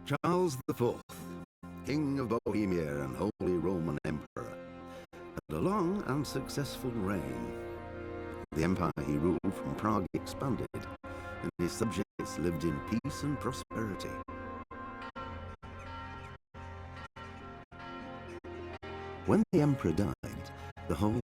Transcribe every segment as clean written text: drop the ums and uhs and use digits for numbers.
Charles IV, King of Bohemia and Holy Roman Emperor, had a long and successful reign. The empire he ruled from Prague expanded, and his subjects lived in peace and prosperity. When the emperor died, the whole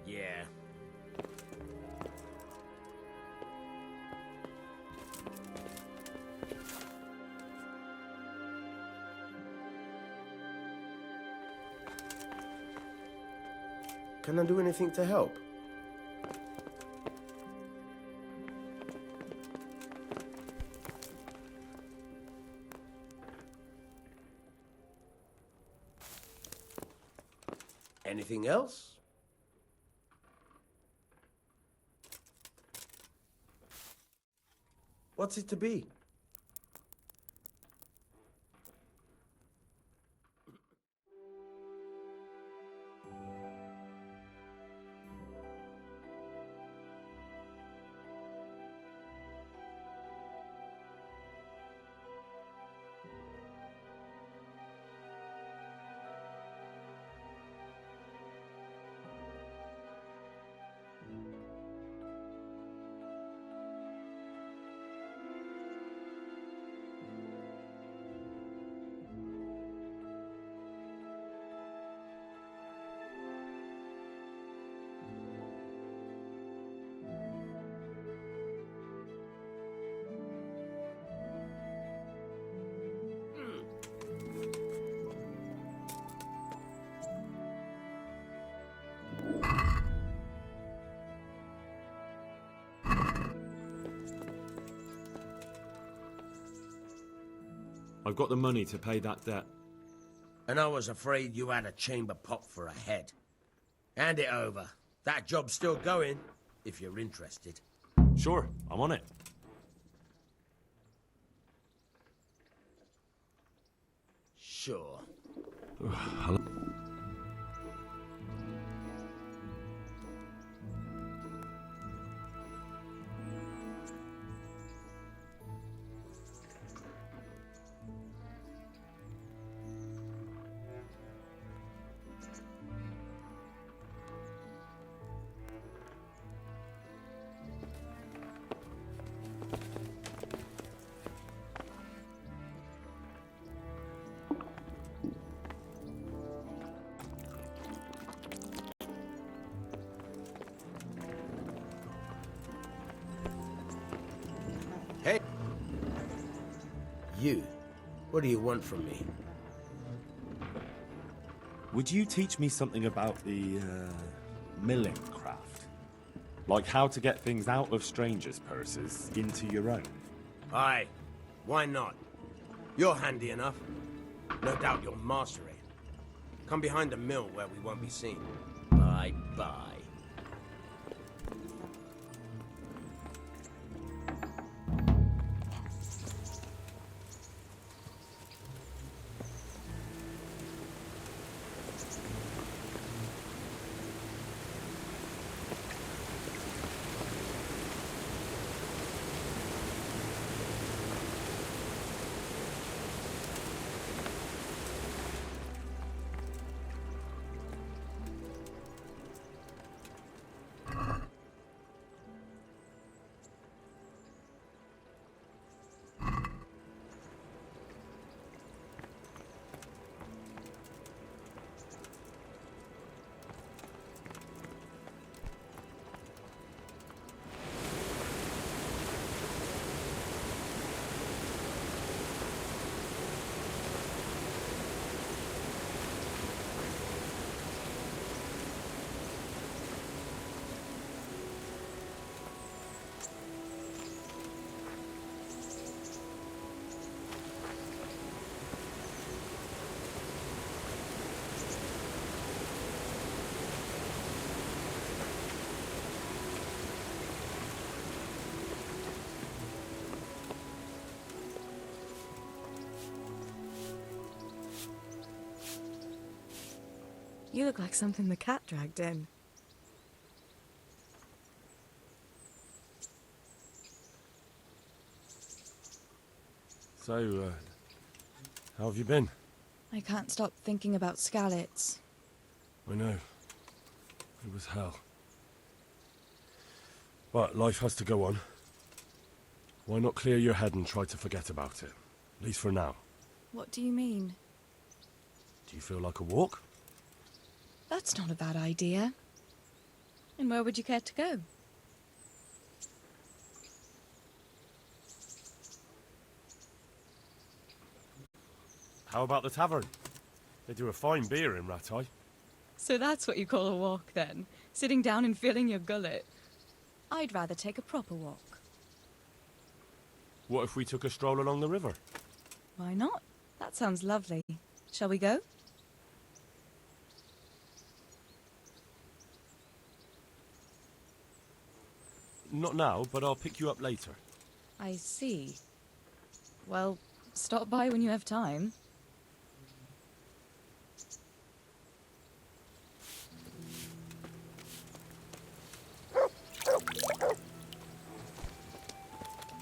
Yeah. Can I do anything to help? Anything else? What's it to be? I've got the money to pay that debt. And I was afraid you had a chamber pot for a head. Hand it over. That job's still going, if you're interested. Sure, I'm on it. Sure. Hello? Hey! You, what do you want from me? Would you teach me something about the, milling craft? Like how to get things out of strangers' purses into your own? Aye, why not? You're handy enough. No doubt you'll master it. Come behind the mill where we won't be seen. Bye-bye. You look like something the cat dragged in. So, how have you been? I can't stop thinking about Skalitz. I know. It was hell. But life has to go on. Why not clear your head and try to forget about it? At least for now. What do you mean? Do you feel like a walk? That's not a bad idea. And where would you care to go? How about the tavern? They do a fine beer in Ratai. So that's what you call a walk, then? Sitting down and filling your gullet? I'd rather take a proper walk. What if we took a stroll along the river? Why not? That sounds lovely. Shall we go? Not now, but I'll pick you up later. I see. Well, stop by when you have time.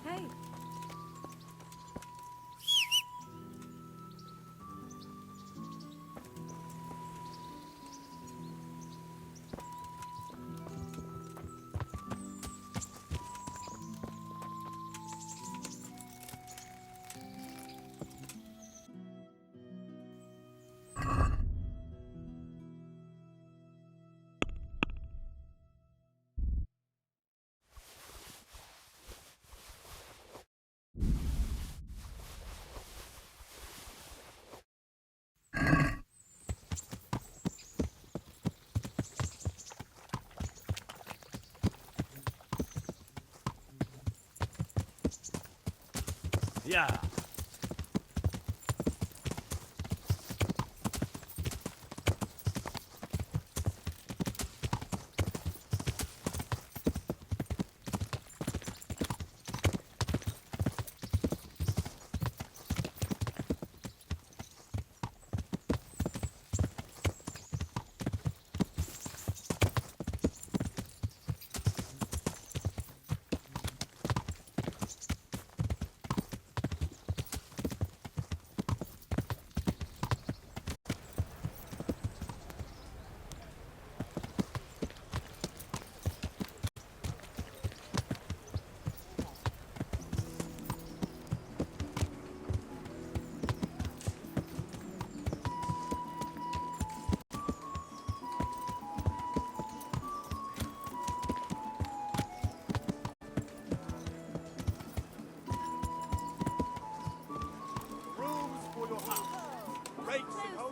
Hey. Yeah.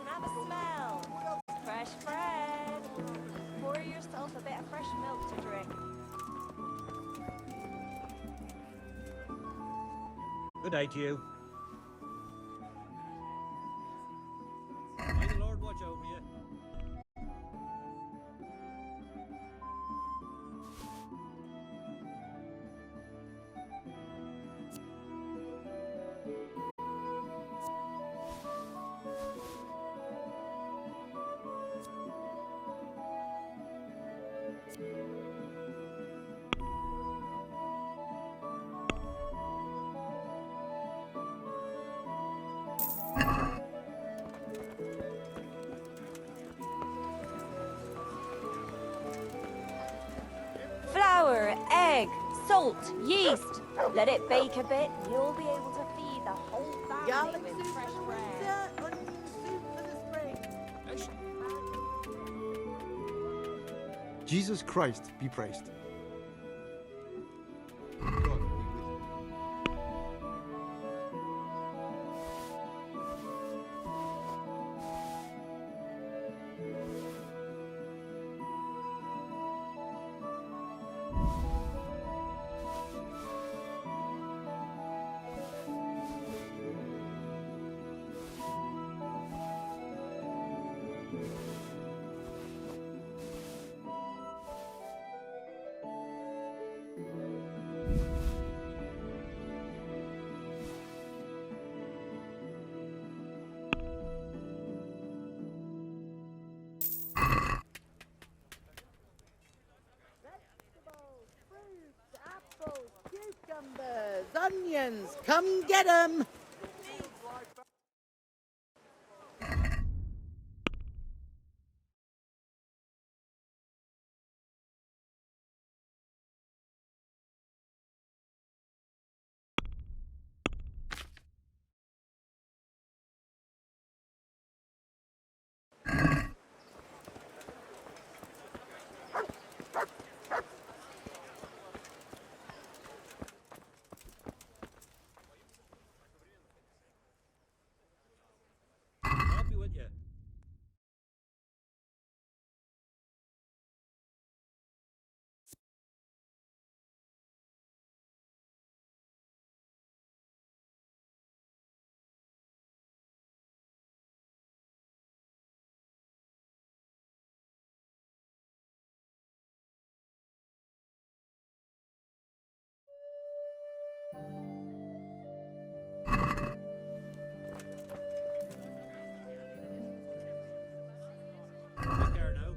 Have a smell. Fresh bread. Pour yourself a bit of fresh milk to drink. Good day to you. May the Lord watch over you. Flour, egg, salt, yeast. Let it bake a bit. You'll be able to feed the whole family with fresh bread. Jesus Christ be praised. God be with you. barbarians! Come get 'em! I'll be with you. Take care now.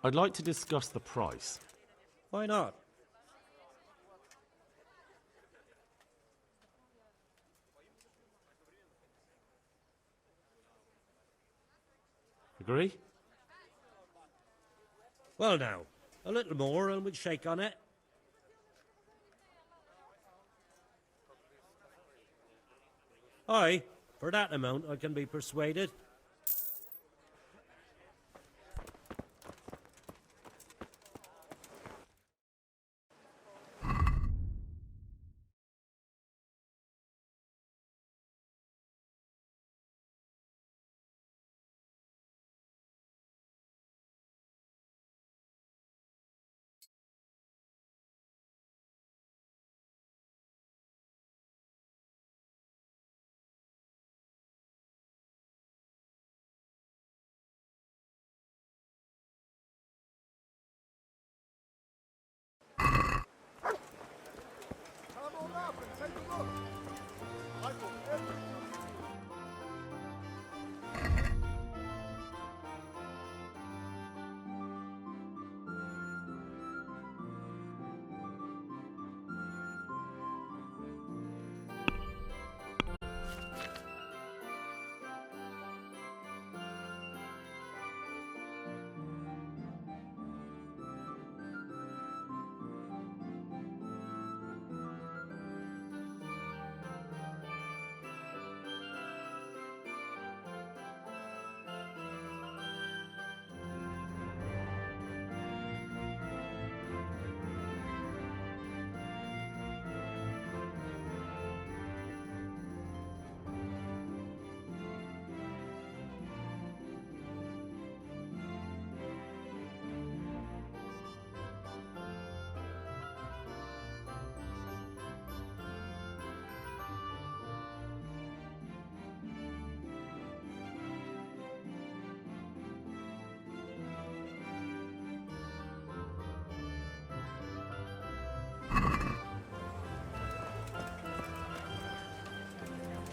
I'd like to discuss the price. Why not? Agree? Well now, a little more and we'll shake on it. Aye, for that amount I can be persuaded.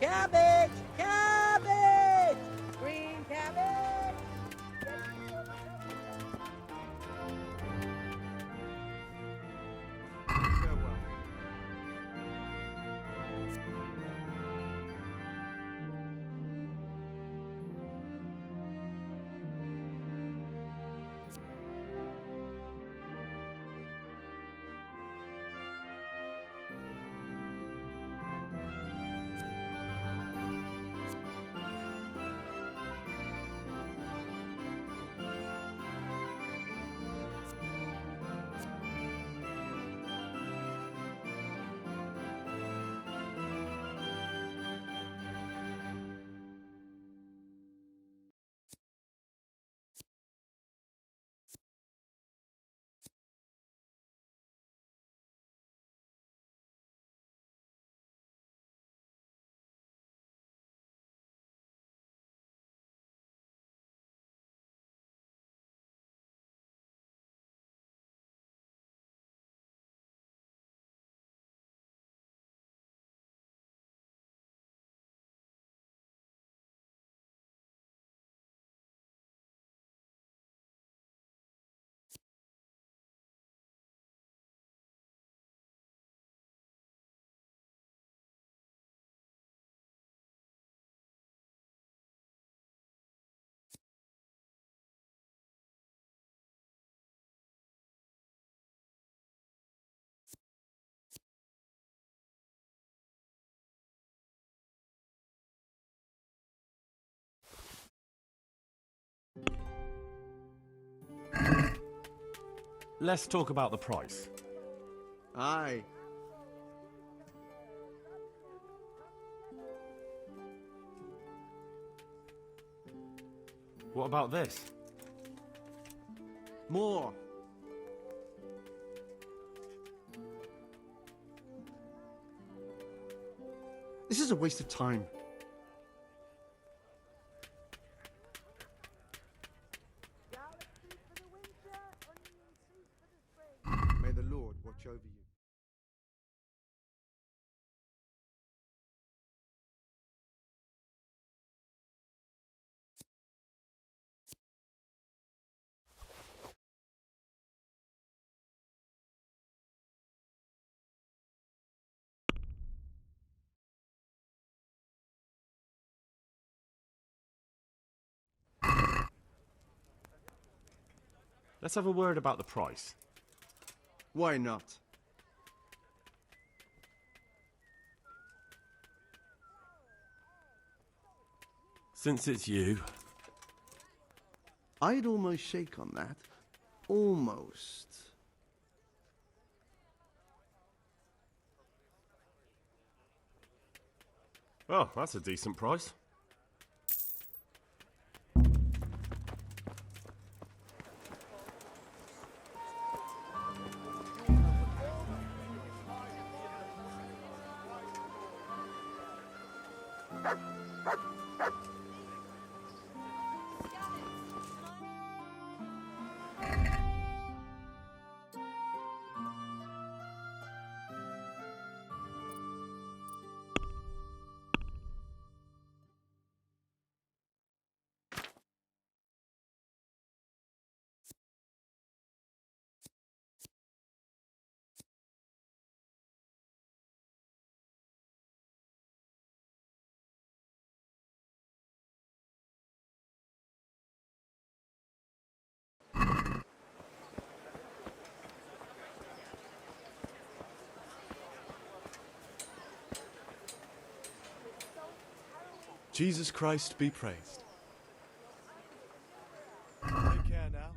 Cabbage! Cabbage! Green cabbage! let's talk about the price. Aye. What about this? More. This is a waste of time. May the Lord watch over you. Let's have a word about the price. Why not? Since it's you, I'd almost shake on that. Almost. oh, that's a decent price. Jesus Christ be praised. Take care now.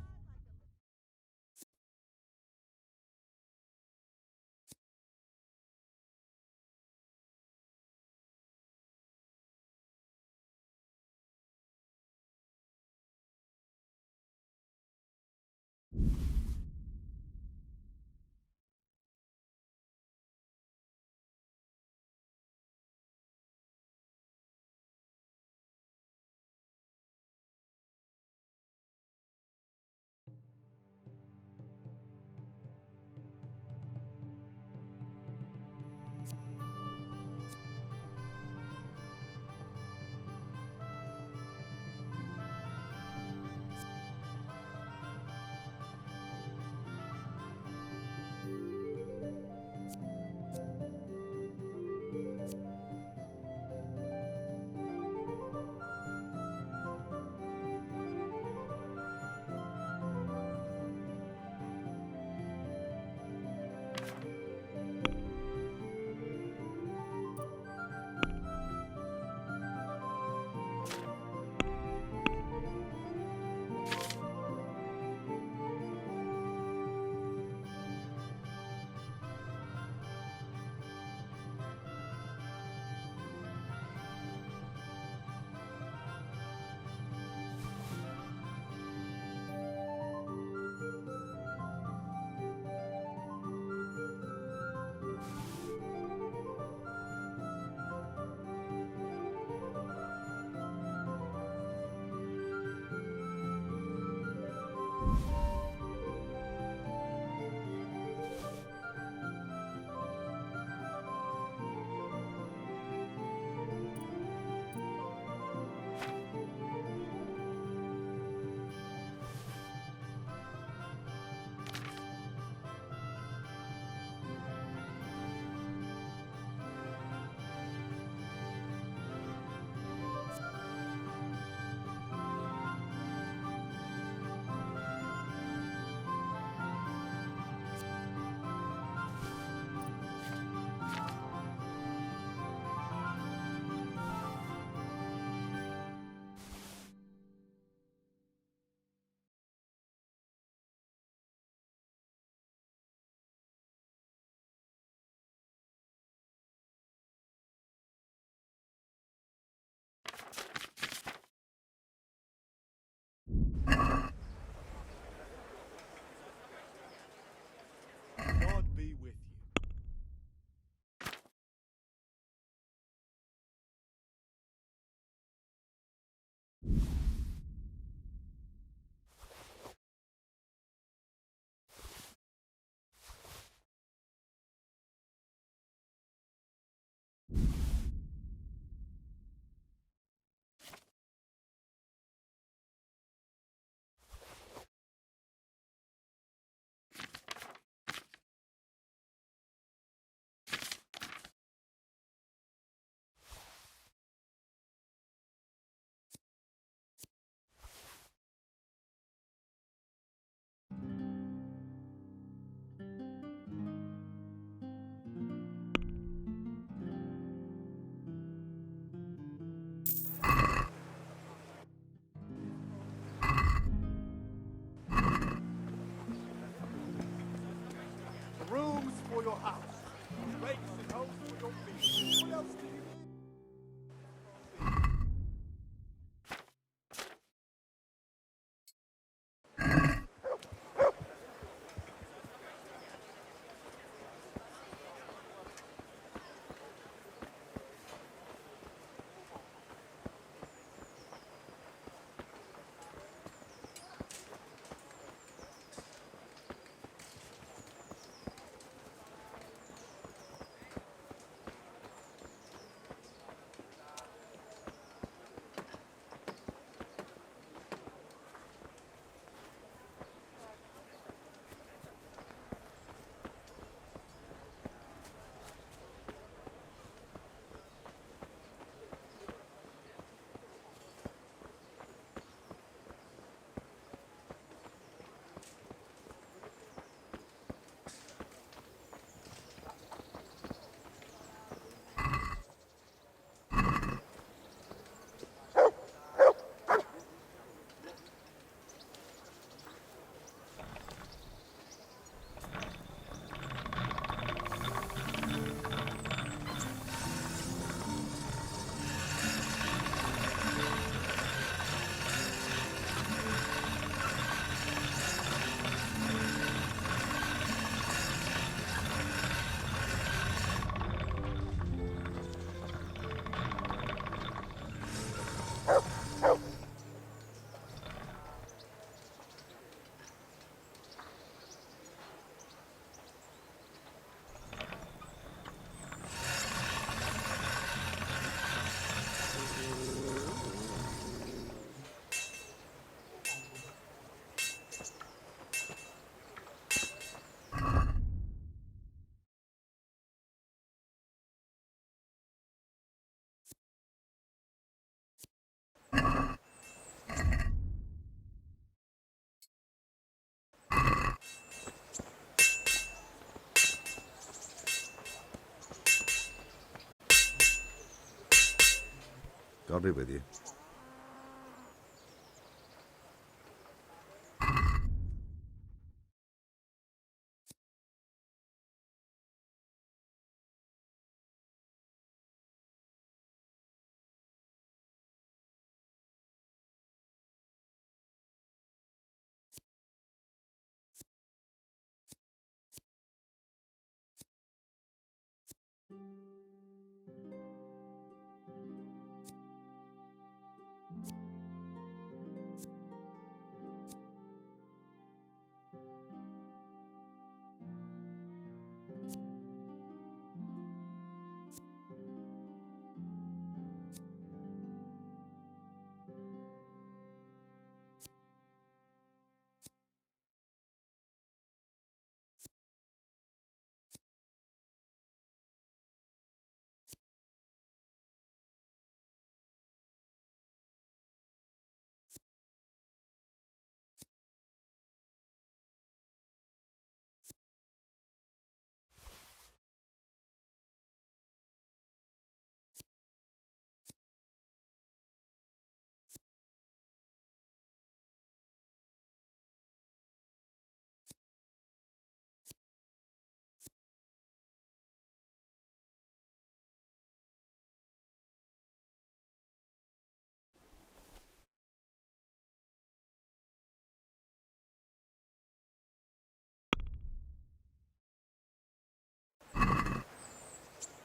Rooms for your house. Rakes and hoes for your feet. What else do you need? God be with you.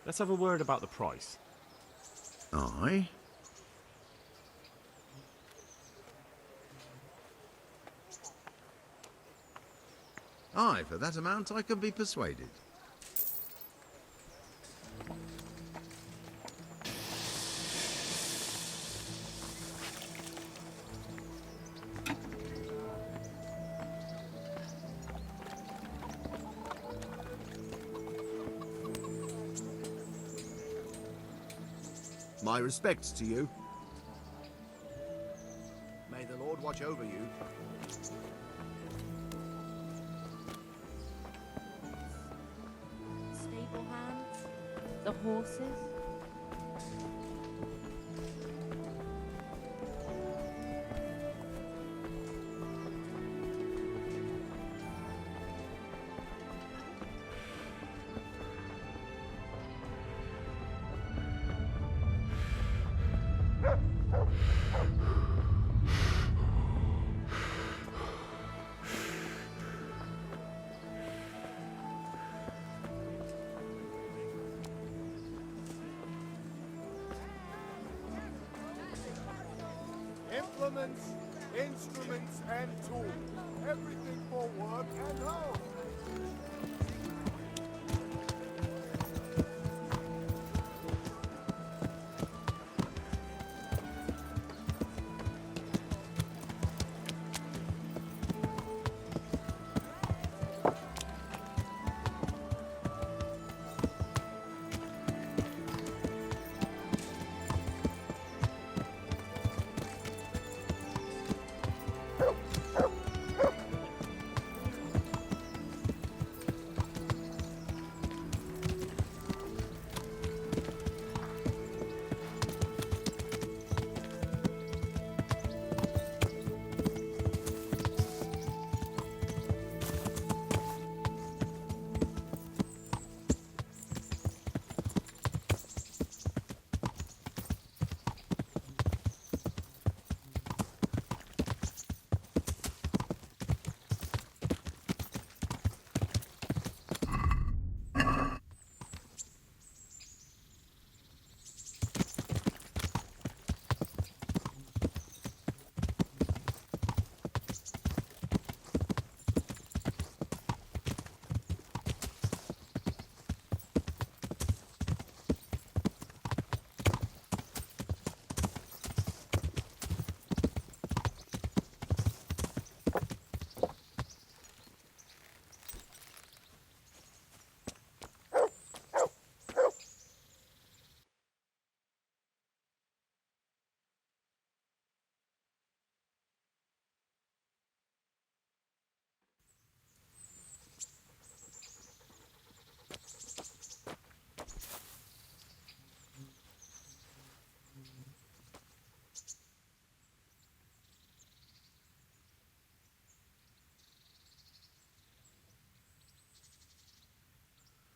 Let's have a word about the price. Aye? Aye, for that amount I can be persuaded. My respects to you. May the Lord watch over you. Stable hands, the horses. implements, instruments, and tools. Everything for work and home.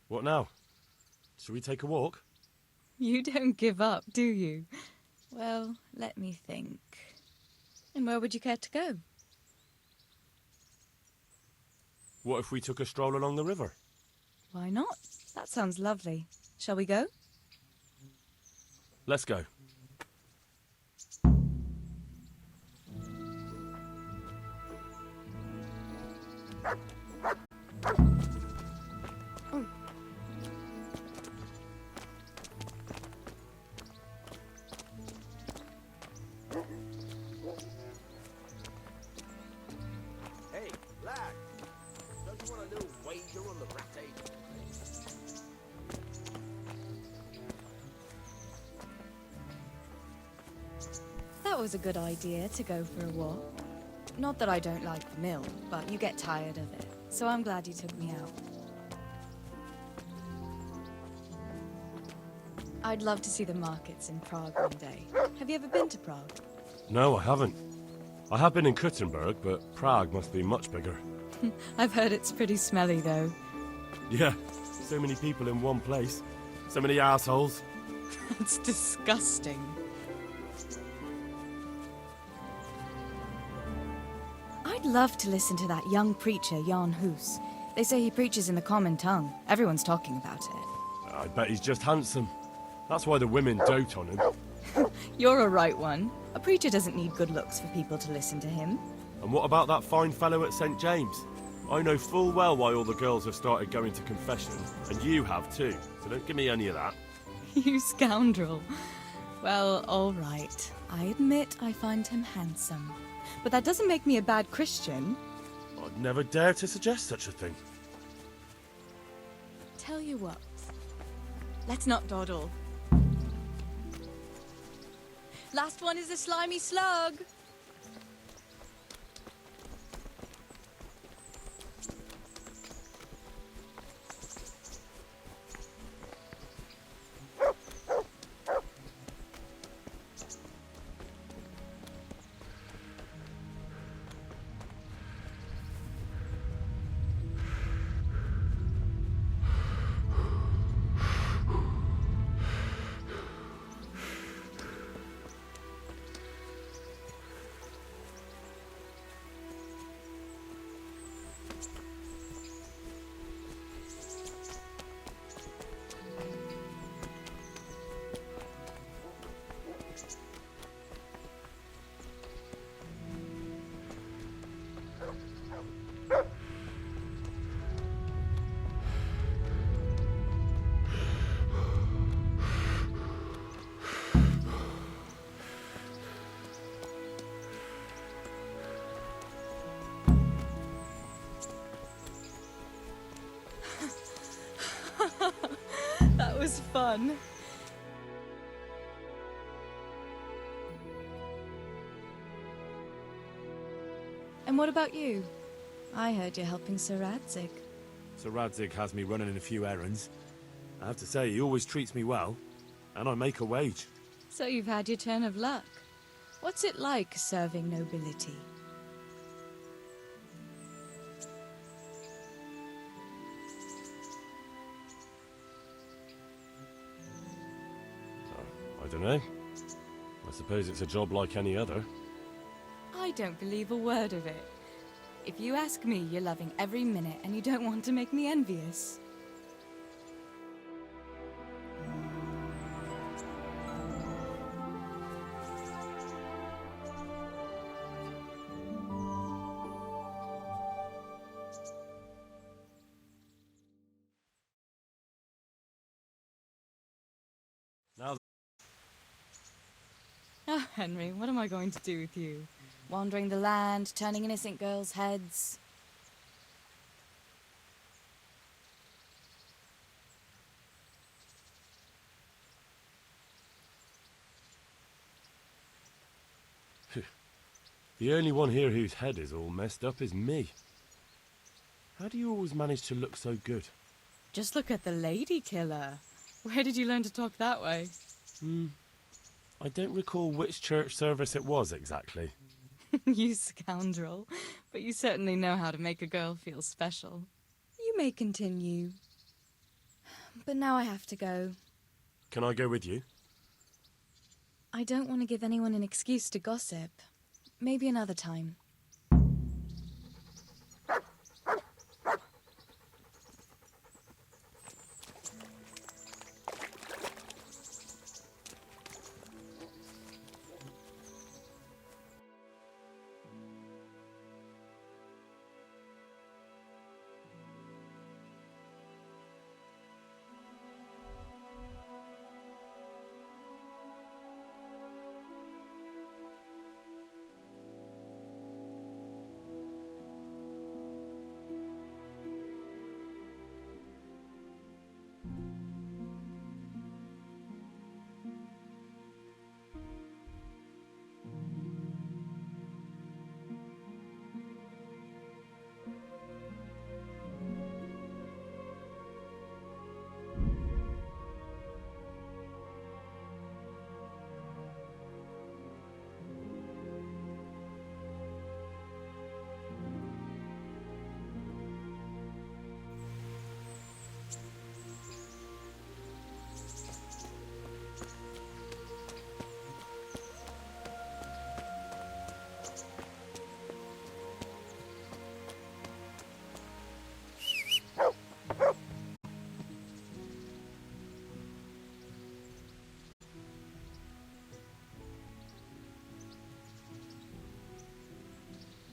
What now? Shall we take a walk? You don't give up, do you? Well, let me think. And where would you care to go? What if we took a stroll along the river? Why not? That sounds lovely. Shall we go? Let's go. Hey, lad. Don't you want a little wager on the rat age? That was a good idea, to go for a walk. Not that I don't like the mill, but you get tired of it. So I'm glad you took me out. I'd love to see the markets in Prague one day. Have you ever been to Prague? No, I haven't. I have been in Kuttenberg, but Prague must be much bigger. I've heard it's pretty smelly, though. Yeah, so many people in one place. So many assholes. That's disgusting. I'd love to listen to that young preacher, Jan Hus. They say he preaches in the common tongue. Everyone's talking about it. I bet he's just handsome. That's why the women dote on him. You're a right one. A preacher doesn't need good looks for people to listen to him. And what about that fine fellow at St. James? I know full well why all the girls have started going to confession, and you have too, so don't give me any of that. You scoundrel. Well, all right. I admit I find him handsome. But that doesn't make me a bad Christian. I'd never dare to suggest such a thing. Tell you what. Let's not dawdle. Last one is a slimy slug. was fun. And what about you? I heard you're helping Sir Radzig. Sir Radzig has me running a few errands. I have to say, he always treats me well, and I make a wage. So you've had your turn of luck. What's it like serving nobility? I don't know. I suppose it's a job like any other. I don't believe a word of it. If you ask me, you're loving every minute and you don't want to make me envious. Now, Oh, Henry, what am I going to do with you? Wandering the land, turning innocent girls' heads. the only one here whose head is all messed up is me. How do you always manage to look so good? Just look at the lady killer. Where did you learn to talk that way? I don't recall which church service it was exactly. You scoundrel. But you certainly know how to make a girl feel special. You may continue. But now I have to go. Can I go with you? I don't want to give anyone an excuse to gossip. Maybe another time.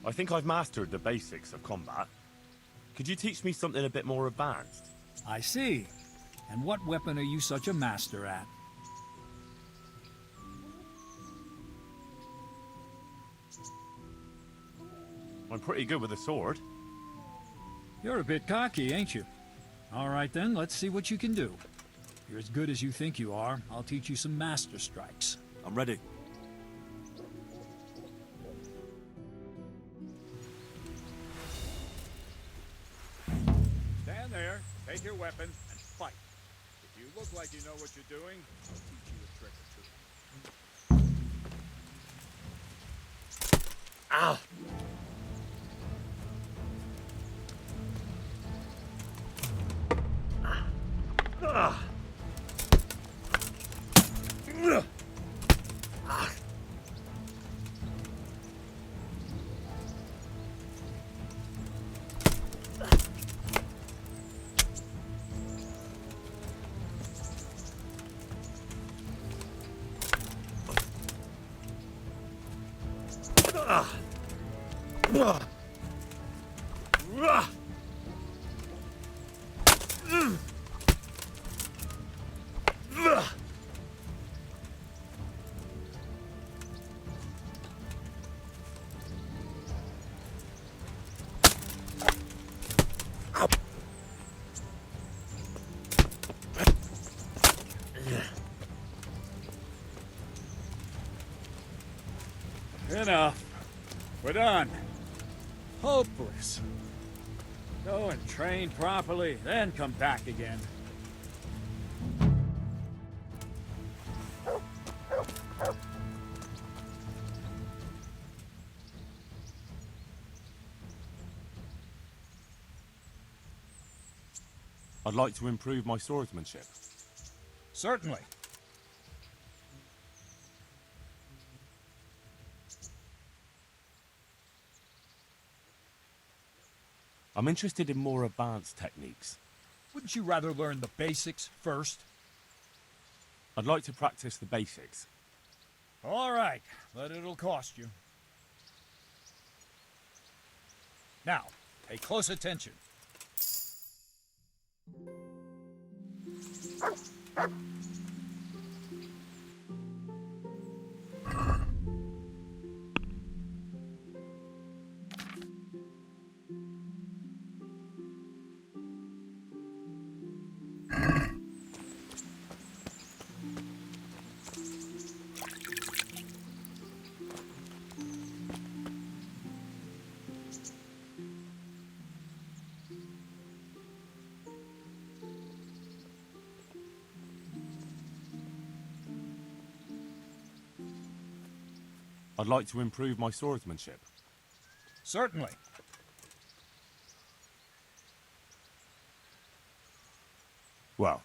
I think I've mastered the basics of combat. Could you teach me something a bit more advanced? I see. And what weapon are you such a master at? I'm pretty good with a sword. You're a bit cocky, ain't you? All right then, let's see what you can do. If you're as good as you think you are, I'll teach you some master strikes. I'm ready. Stand there, take your weapon, and fight. If you look like you know what you're doing, I'll teach you a trick or two. Ah! Ah! Enough. We're done. Hopeless. Go and train properly, then come back again. I'd like to improve my swordsmanship. Certainly. I'm interested in more advanced techniques. Wouldn't you rather learn the basics first? I'd like to practice the basics. All right, but it'll cost you. Now, pay close attention. I'd like to improve my swordsmanship. Certainly. Well,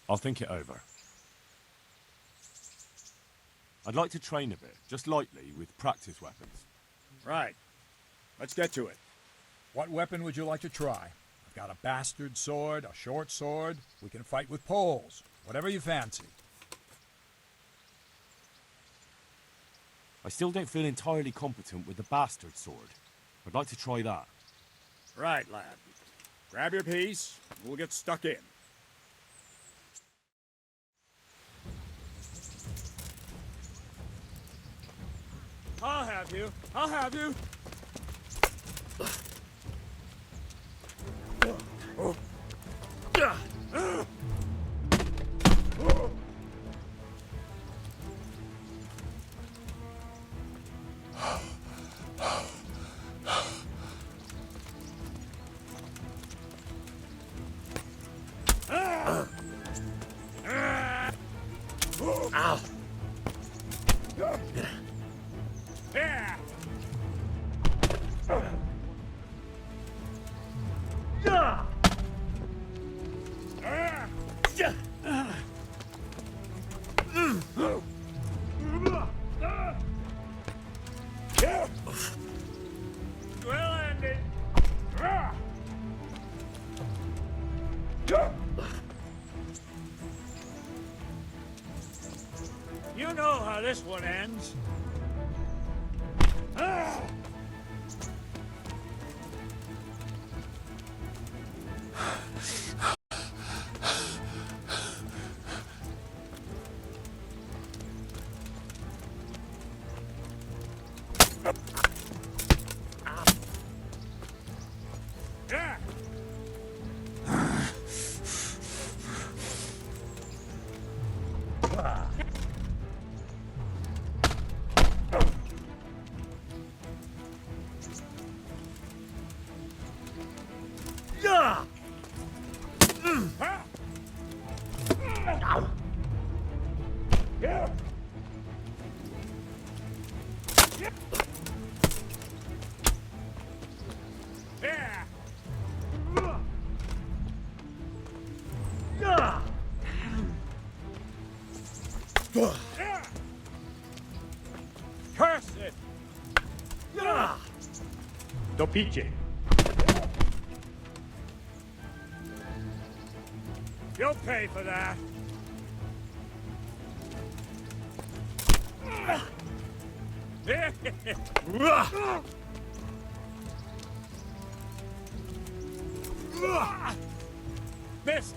I'll think it over. I'd like to train a bit, just lightly, with practice weapons. Right. Let's get to it. What weapon would you like to try? I've got a bastard sword, a short sword. We can fight with poles. Whatever you fancy. I still don't feel entirely competent with the bastard sword. I'd like to try that. Right, lad. Grab your piece, and we'll get stuck in. I'll have you. I'll have you. You know how this one ends. Curse it! Dopiche. You'll pay for that. Missed.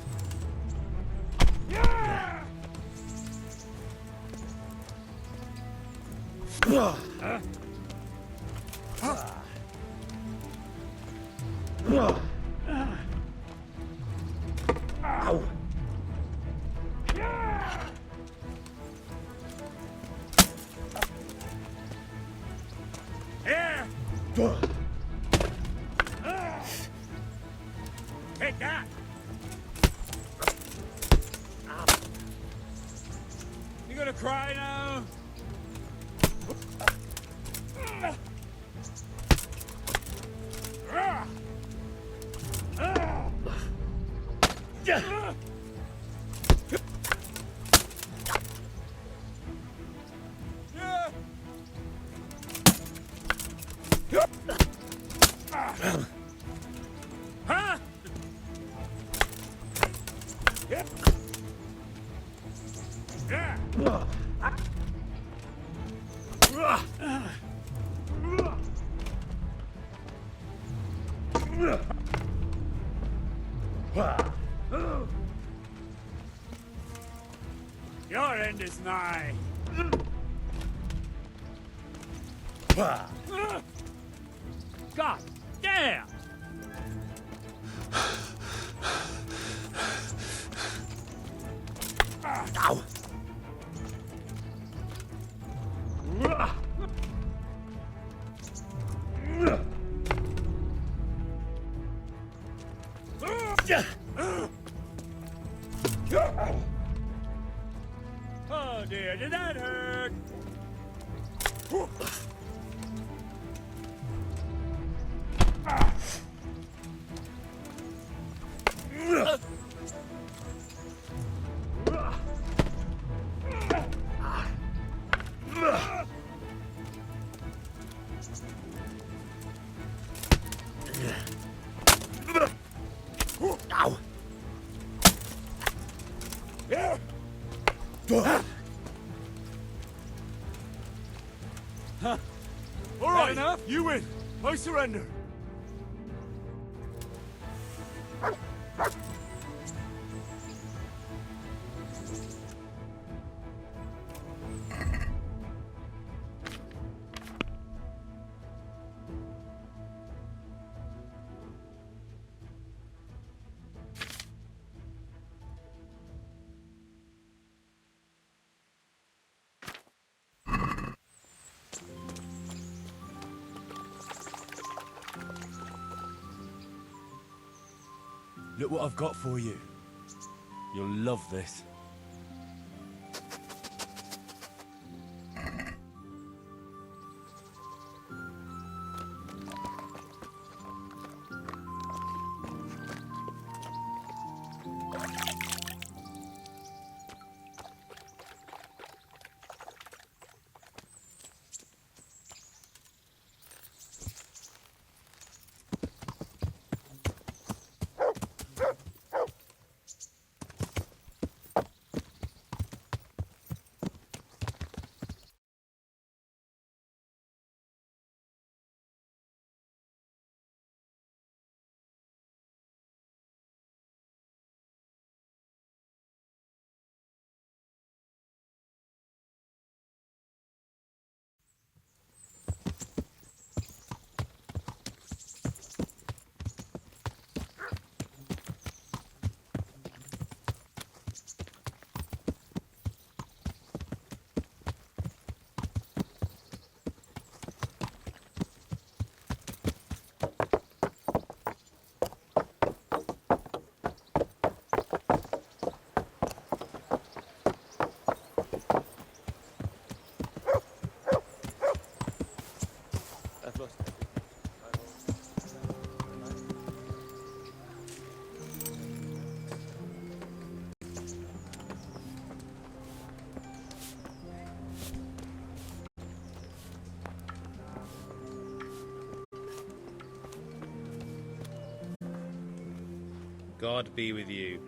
Take that! You gonna cry now? Your end is nigh. God damn! Ow! Oh dear, did that hurt? All right, enough. You win. I surrender. Look what I've got for you. You'll love this. God be with you.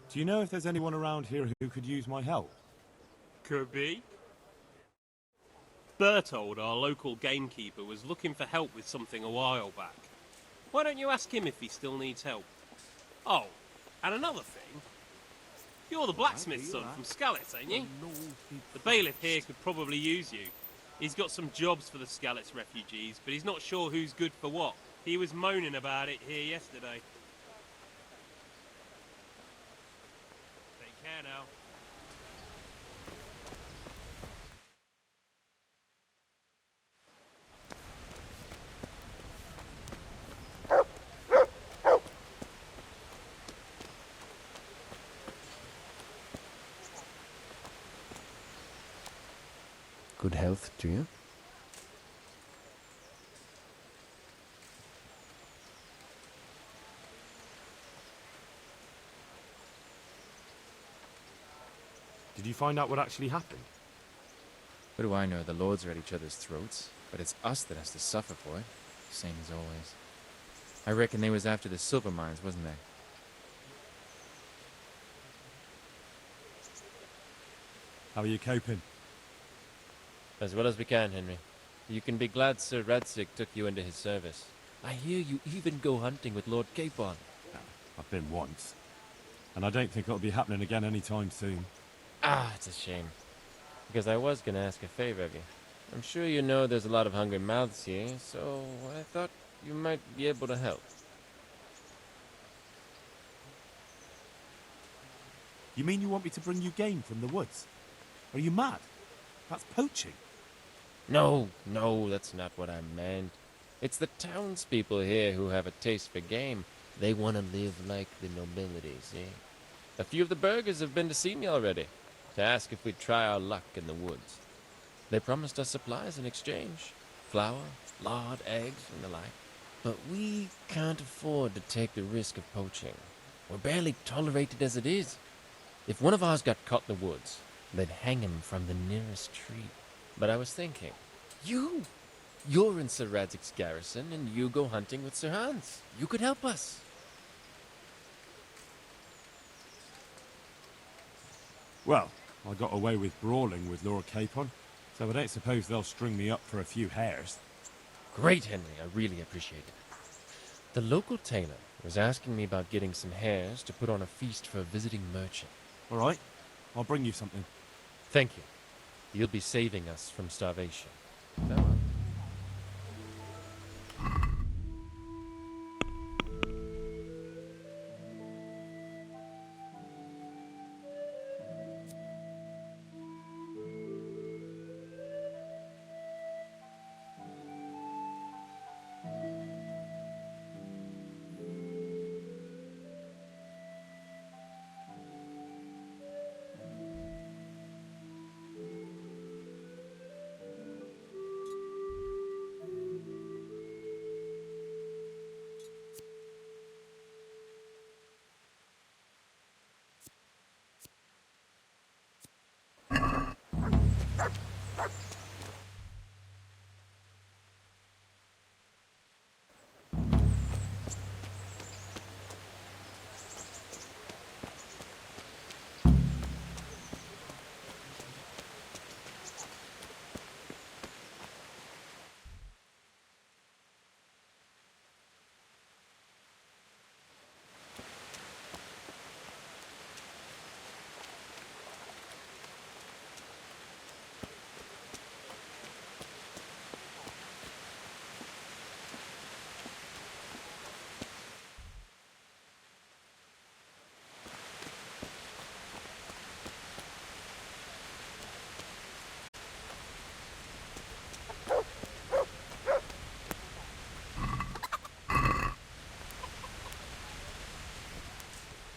Do you know if there's anyone around here who could use my help? Could be. Bertold, our local gamekeeper, was looking for help with something a while back. Why don't you ask him if he still needs help? Oh, and another thing. You're the blacksmith's son from Skalitz, ain't you? The bailiff here could probably use you. He's got some jobs for the Skalitz refugees, but he's not sure who's good for what. He was moaning about it here yesterday. Take care now. good health to you. Did you find out what actually happened? What do I know? The lords are at each other's throats, but it's us that has to suffer for it. Same as always. I reckon they was after the silver mines, wasn't they? How are you coping? As well as we can, Henry. You can be glad Sir Radzig took you into his service. I hear you even go hunting with Lord Capon. I've been once. And I don't think it'll be happening again anytime soon. Ah, it's a shame. Because I was going to ask a favor of you. I'm sure you know there's a lot of hungry mouths here, so I thought you might be able to help. You mean you want me to bring you game from the woods? Are you mad? That's poaching. No, that's not what I meant. It's the townspeople here who have a taste for game. They want to live like the nobility, see? A few of the burghers have been to see me already, to ask if we'd try our luck in the woods. They promised us supplies in exchange. Flour, lard, eggs, and the like. But we can't afford to take the risk of poaching. We're barely tolerated as it is. If one of ours got caught in the woods, they'd hang him from the nearest tree. But I was thinking, you're in Sir Radzig's garrison, and you go hunting with Sir Hans. You could help us. Well, I got away with brawling with Lord Capon, so I don't suppose they'll string me up for a few hares. Great, Henry. I really appreciate it. The local tailor was asking me about getting some hares to put on a feast for a visiting merchant. All right, I'll bring you something. Thank you. You'll be saving us from starvation. Farewell.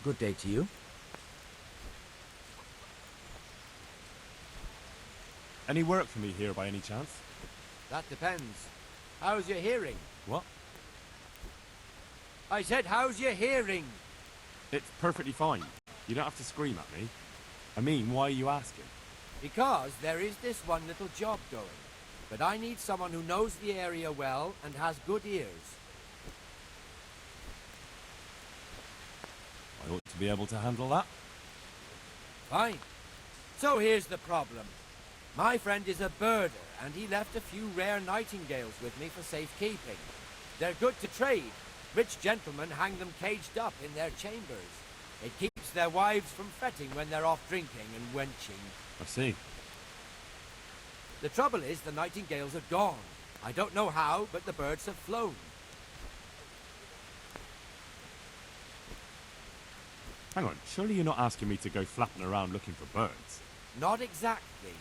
Good day to you. Any work for me here by any chance? That depends. How's your hearing? What? I said, how's your hearing? It's perfectly fine. You don't have to scream at me. I mean, why are you asking? Because there is this one little job going. But I need someone who knows the area well and has good ears. I ought to be able to handle that. Fine. So here's the problem. My friend is a birder, and he left a few rare nightingales with me for safekeeping. They're good to trade. Rich gentlemen hang them caged up in their chambers. It keeps their wives from fretting when they're off drinking and wenching. I see. The trouble is the nightingales are gone. I don't know how, but the birds have flown. Hang on, surely you're not asking me to go flapping around looking for birds? Not exactly.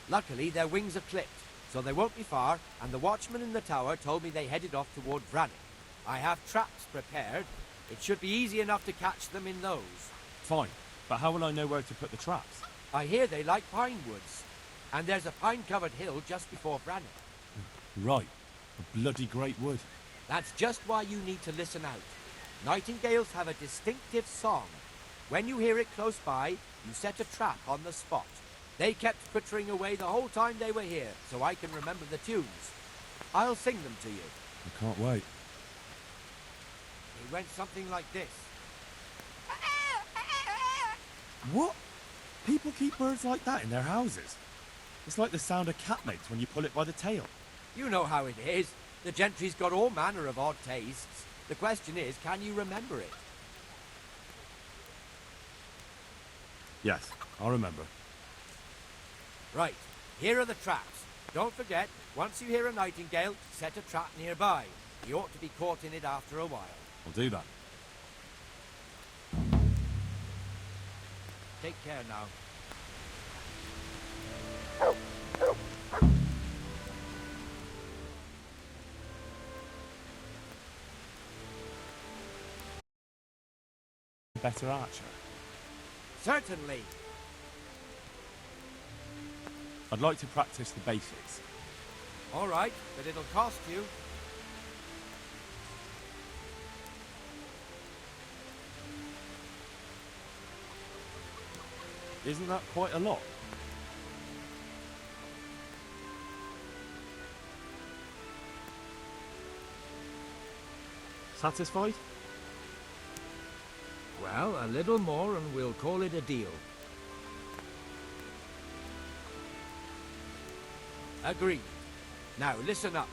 Luckily, their wings are clipped, so they won't be far, and the watchman in the tower told me they headed off toward Brannick. I have traps prepared. It should be easy enough to catch them in those. Fine, but how will I know where to put the traps? I hear they like pine woods. And there's a pine-covered hill just before Brannock. Right. A bloody great wood. That's just why you need to listen out. Nightingales have a distinctive song. When you hear it close by, you set a trap on the spot. They kept twittering away the whole time they were here, so I can remember the tunes. I'll sing them to you. I can't wait. It went something like this. What? People keep birds like that in their houses? It's like the sound a cat makes when you pull it by the tail. You know how it is. The gentry's got all manner of odd tastes. The question is, can you remember it? Yes, I'll remember. Right, here are the traps. Don't forget, once you hear a nightingale, set a trap nearby. You ought to be caught in it after a while. I'll do that. Take care now. Better archer. Certainly. I'd like to practice the basics. All right, but it'll cost you. Isn't that quite a lot? Satisfied? Well, a little more and we'll call it a deal. Agreed. Now, listen up.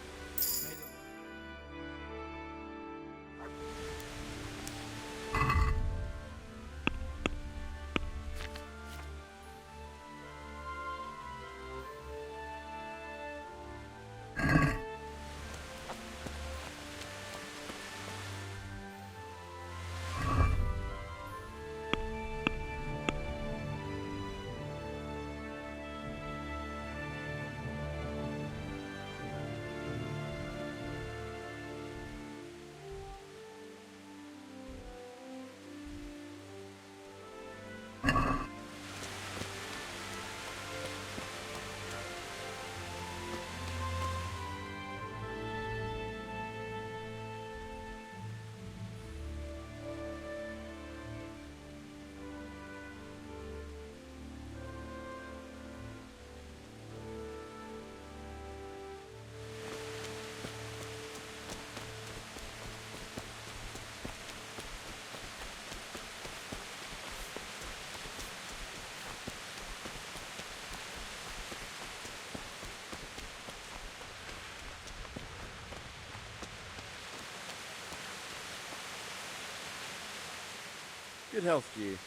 Good health to you.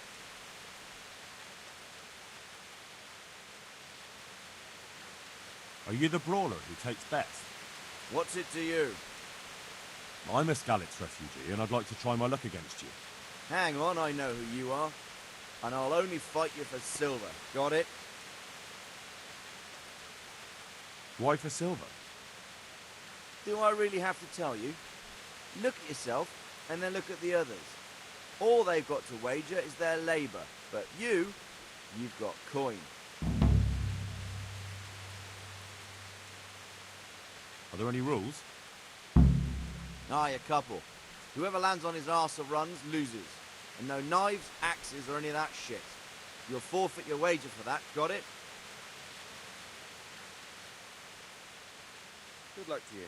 Are you the brawler who takes bets? What's it to you? I'm a Skalitz refugee, and I'd like to try my luck against you. Hang on, I know who you are. And I'll only fight you for silver. Got it? Why for silver? Do I really have to tell you? Look at yourself, and then look at the others. All they've got to wager is their labour. But you've got coin. Are there any rules? Aye, a couple. Whoever lands on his arse or runs, loses. And no knives, axes, or any of that shit. You'll forfeit your wager for that, got it? Good luck to you.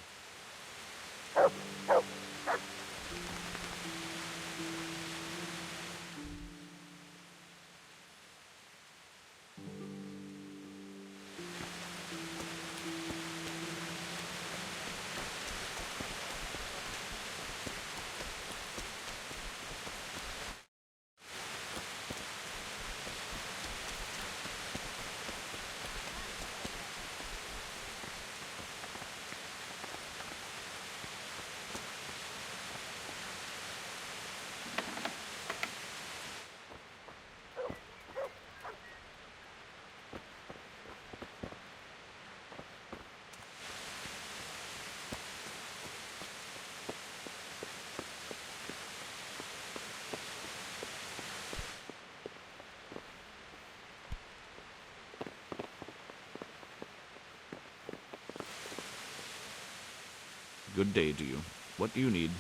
Good day to you. What do you need?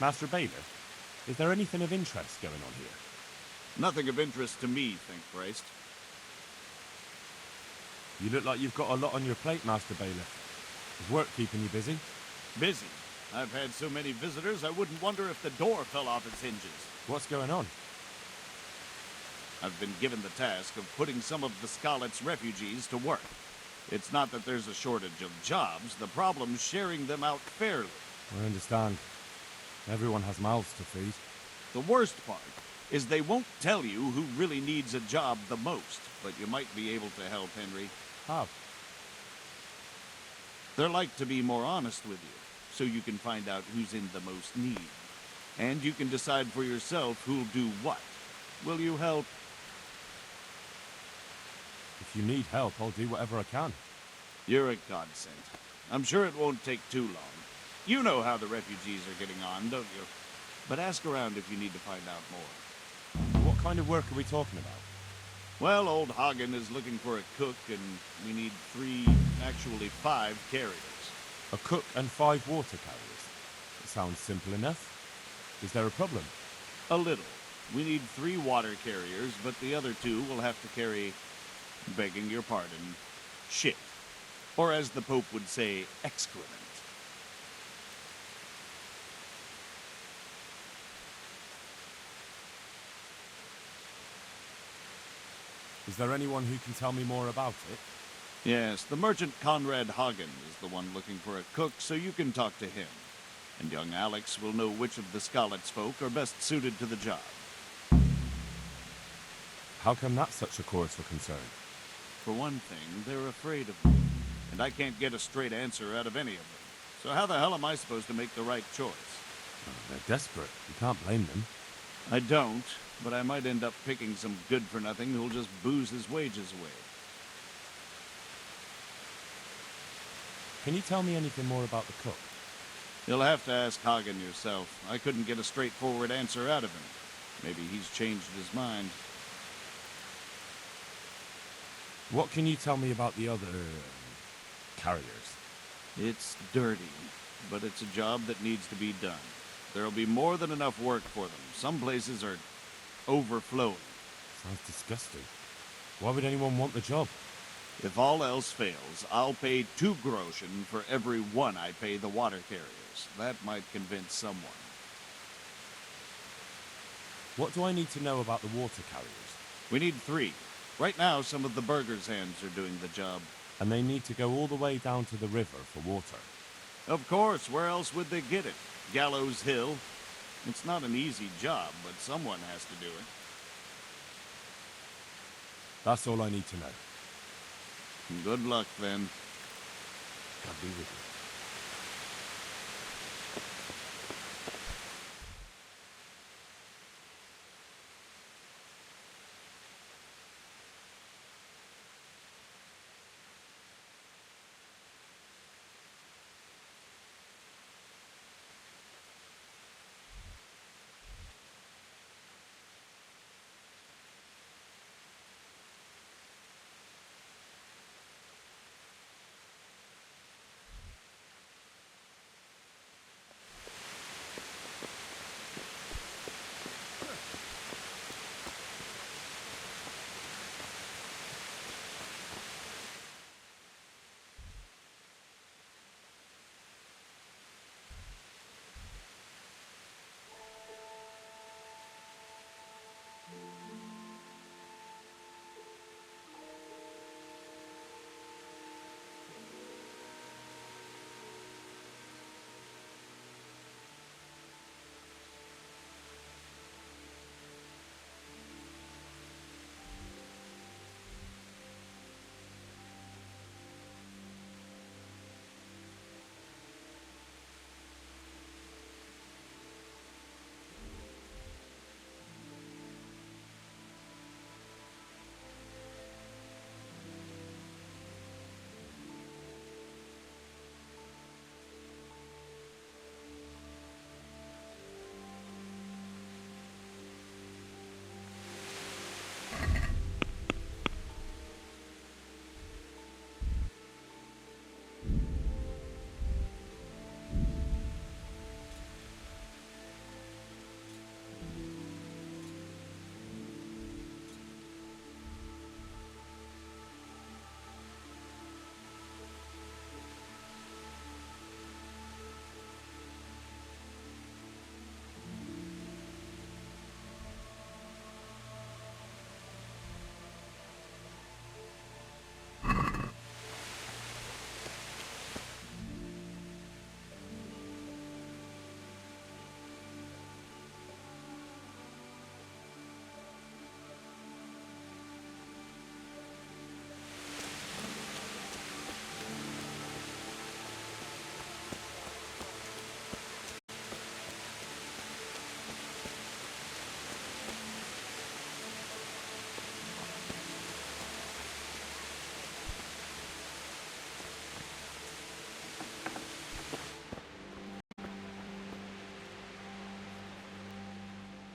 Master Bailiff, is there anything of interest going on here? Nothing of interest to me, thank Christ. You look like you've got a lot on your plate, Master Bailiff. Is work keeping you busy? Busy? I've had so many visitors, I wouldn't wonder if the door fell off its hinges. What's going on? I've been given the task of putting some of the Scarlet's refugees to work. It's not that there's a shortage of jobs, the problem's sharing them out fairly. I understand. Everyone has mouths to feed. The worst part is they won't tell you who really needs a job the most, but you might be able to help, Henry. How? They're like to be more honest with you, so you can find out who's in the most need. And you can decide for yourself who'll do what. Will you help? If you need help, I'll do whatever I can. You're a godsend. I'm sure it won't take too long. You know how the refugees are getting on, don't you? But ask around if you need to find out more. What kind of work are we talking about? Well, old Hagen is looking for a cook, and we need 5 carriers. A cook and 5 water carriers. It sounds simple enough. Is there a problem? A little. We need 3 water carriers, but the other 2 will have to carry, begging your pardon, shit. Or as the Pope would say, excrement. Is there anyone who can tell me more about it? Yes, the merchant Conrad Hagen is the one looking for a cook, so you can talk to him. And young Alex will know which of the Scarlet's folk are best suited to the job. How come that's such a cause for concern? For one thing, they're afraid of me. And I can't get a straight answer out of any of them. So how the hell am I supposed to make the right choice? They're desperate. You can't blame them. I don't, but I might end up picking some good-for-nothing who'll just booze his wages away. Can you tell me anything more about the cook? You'll have to ask Hagen yourself. I couldn't get a straightforward answer out of him. Maybe he's changed his mind. What can you tell me about the other carriers? It's dirty, but it's a job that needs to be done. There'll be more than enough work for them. Some places are overflowing. Sounds disgusting. Why would anyone want the job? If all else fails, I'll pay 2 groschen for every 1 I pay the water carriers. That might convince someone. What do I need to know about the water carriers? We need 3. Right now, some of the burgers' hands are doing the job. And they need to go all the way down to the river for water. Of course, where else would they get it? Gallows Hill? It's not an easy job, but someone has to do it. That's all I need to know. Good luck, then. God be with you.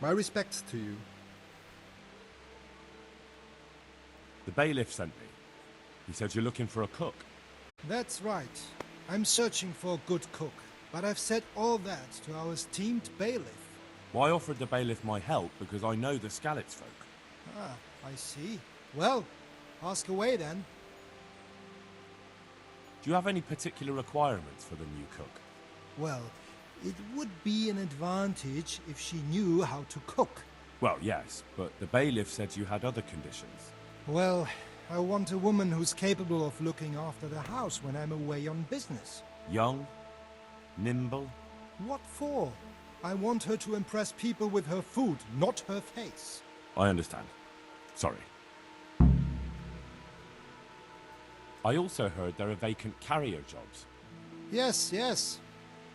My respects to you. The bailiff sent me. He said you're looking for a cook. That's right. I'm searching for a good cook, but I've said all that to our esteemed bailiff. Well, I offered the bailiff my help because I know the Skalitz folk. Ah, I see. Well, ask away then. Do you have any particular requirements for the new cook? Well, it would be an advantage if she knew how to cook. Well, yes, but the bailiff said you had other conditions. Well, I want a woman who's capable of looking after the house when I'm away on business. Young? Nimble? What for? I want her to impress people with her food, not her face. I understand. Sorry. I also heard there are vacant carrier jobs. Yes, yes.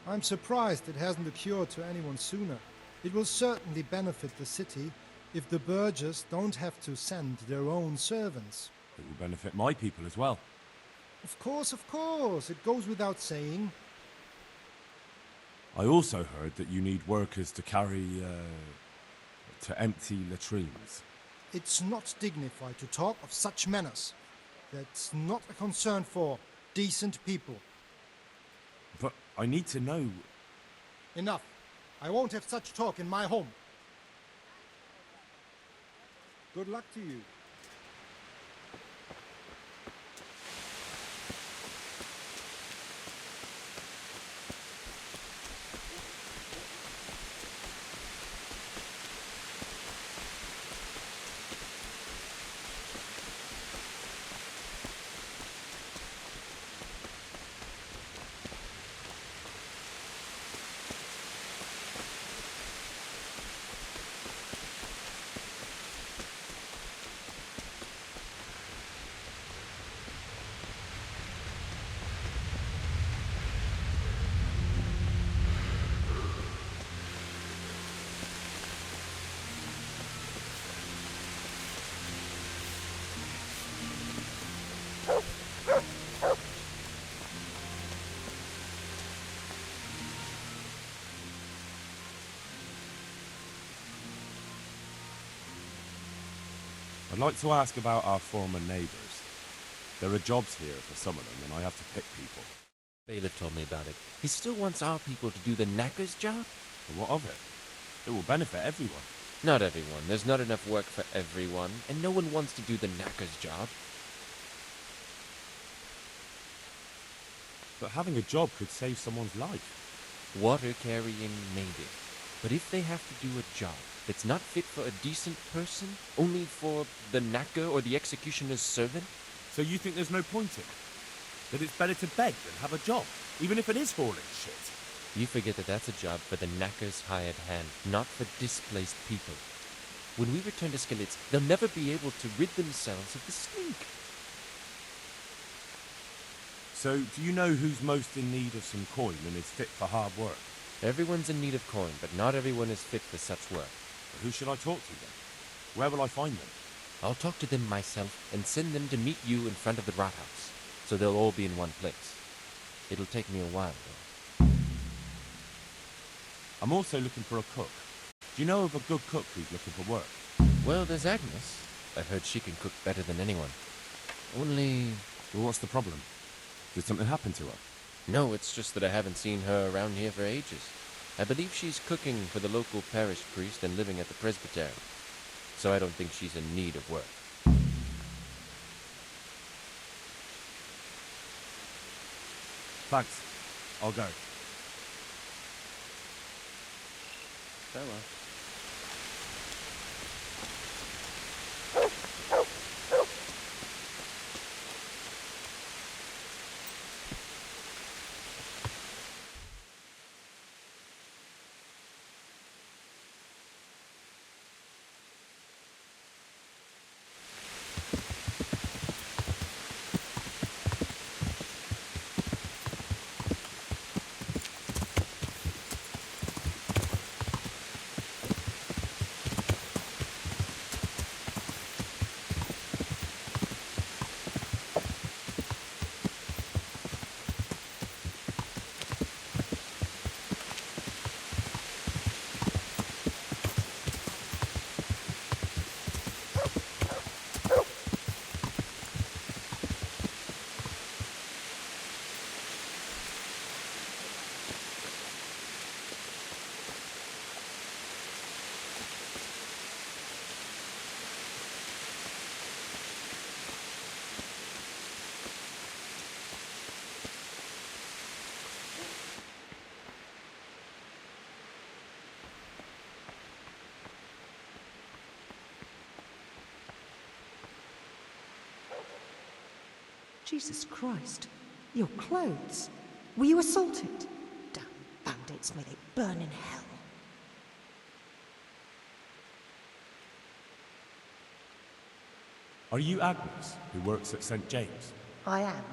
I'm surprised it hasn't occurred to anyone sooner. It will certainly benefit the city if the burghers don't have to send their own servants. It will benefit my people as well. Of course, it goes without saying. I also heard that you need workers to carry, to empty latrines. It's not dignified to talk of such manners. That's not a concern for decent people. But I need to know... Enough. I won't have such talk in my home. Good luck to you. I'd like to ask about our former neighbours. There are jobs here for some of them, and I have to pick people. Bailiff told me about it. He still wants our people to do the knacker's job? But what of it? It will benefit everyone. Not everyone. There's not enough work for everyone, and no one wants to do the knacker's job. But having a job could save someone's life. Water carrying, maybe. But if they have to do a job that's not fit for a decent person, only for the knacker or the executioner's servant? So you think there's no point in it? That it's better to beg than have a job, even if it is hauling shit? You forget that that's a job for the knacker's hired hand, not for displaced people. When we return to Skalitz, they'll never be able to rid themselves of the stink. So, do you know who's most in need of some coin and is fit for hard work? Everyone's in need of coin, but not everyone is fit for such work. But who should I talk to then? Where will I find them? I'll talk to them myself and send them to meet you in front of the Rathaus, so they'll all be in one place. It'll take me a while, though. I'm also looking for a cook. Do you know of a good cook who's looking for work? Well, there's Agnes. I've heard she can cook better than anyone. Only... Well, what's the problem? Did something happen to her? No, it's just that I haven't seen her around here for ages. I believe she's cooking for the local parish priest and living at the presbytery. So I don't think she's in need of work. Thanks. I'll go. Farewell. Jesus Christ. Your clothes. Were you assaulted? Damn bandits, may they burn in hell. Are you Agnes, who works at St. James? I am.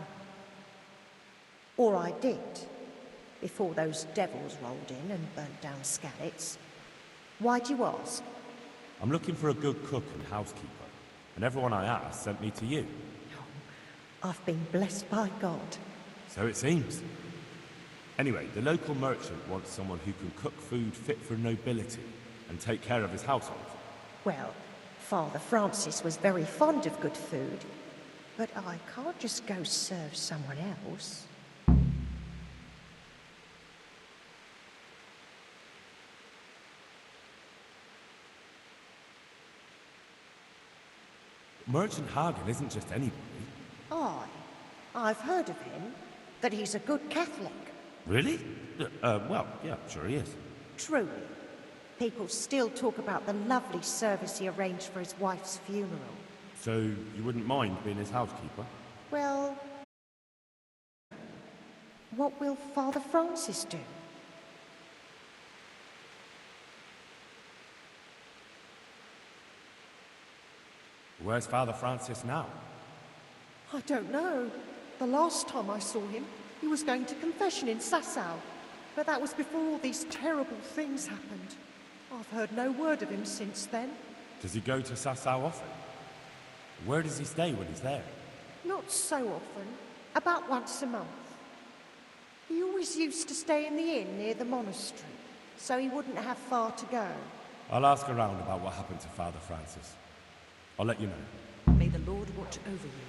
Or I did, before those devils rolled in and burnt down Skalitz. Why do you ask? I'm looking for a good cook and housekeeper, and everyone I asked sent me to you. I've been blessed by God. So it seems. Anyway, the local merchant wants someone who can cook food fit for nobility and take care of his household. Well, Father Francis was very fond of good food, but I can't just go serve someone else. Merchant Hagen isn't just anybody. I've heard of him, that he's a good Catholic. Really? Well, yeah, sure he is. Truly. People still talk about the lovely service he arranged for his wife's funeral. So you wouldn't mind being his housekeeper? Well, what will Father Francis do? Where's Father Francis now? I don't know. The last time I saw him, he was going to confession in Sasau. But that was before all these terrible things happened. I've heard no word of him since then. Does he go to Sasau often? Where does he stay when he's there? Not so often. About once a month. He always used to stay in the inn near the monastery, so he wouldn't have far to go. I'll ask around about what happened to Father Francis. I'll let you know. May the Lord watch over you.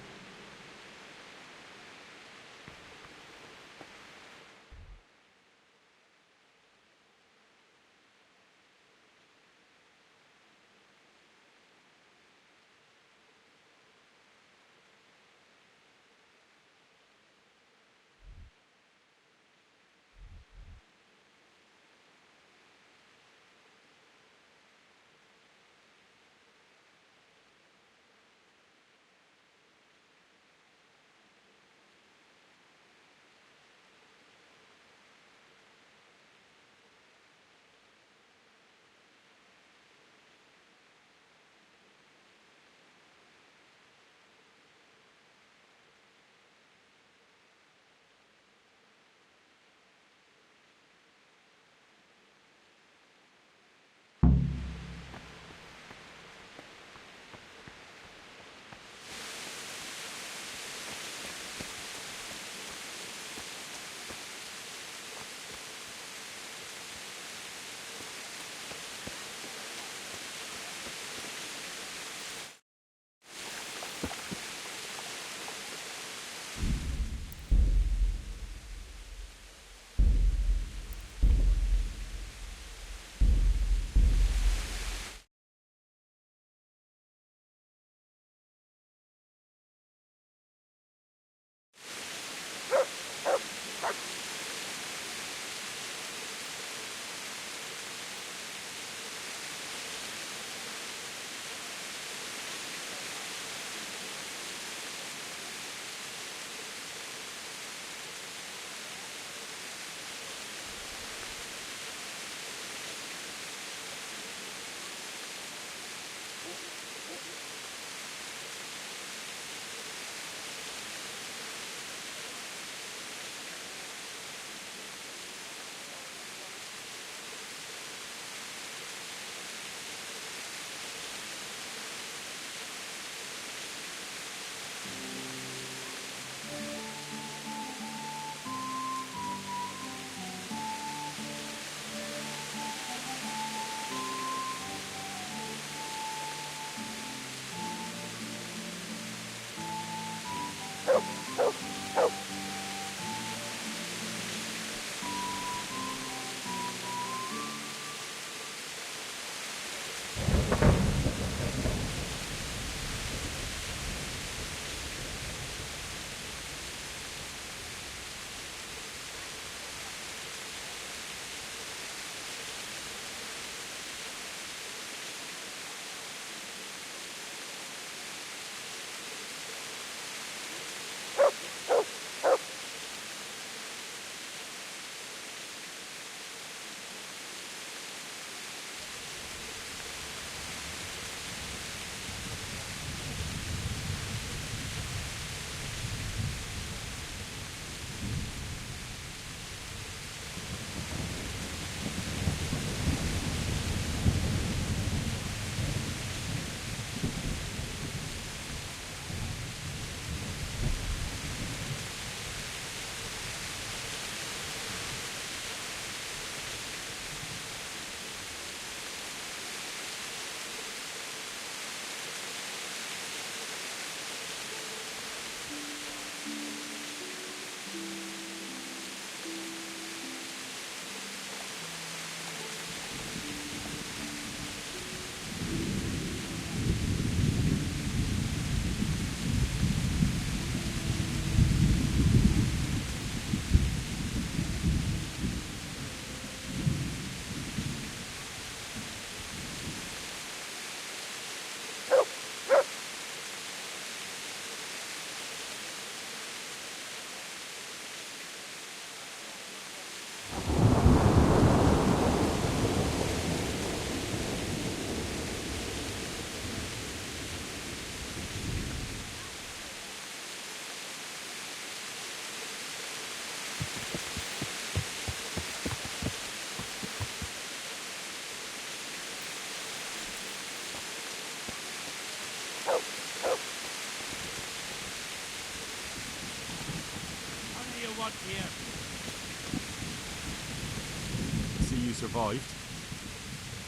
survived.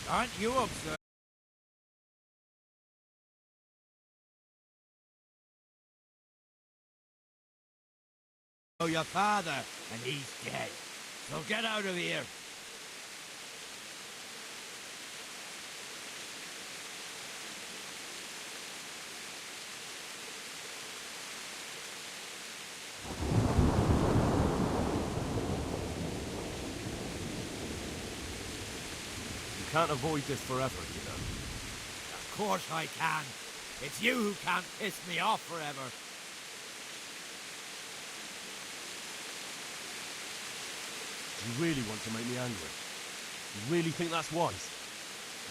Aren't you observed? Oh, your father, and he's dead. So get out of here. You can't avoid this forever, you know. Of course I can. It's you who can't piss me off forever. You really want to make me angry? You really think that's wise?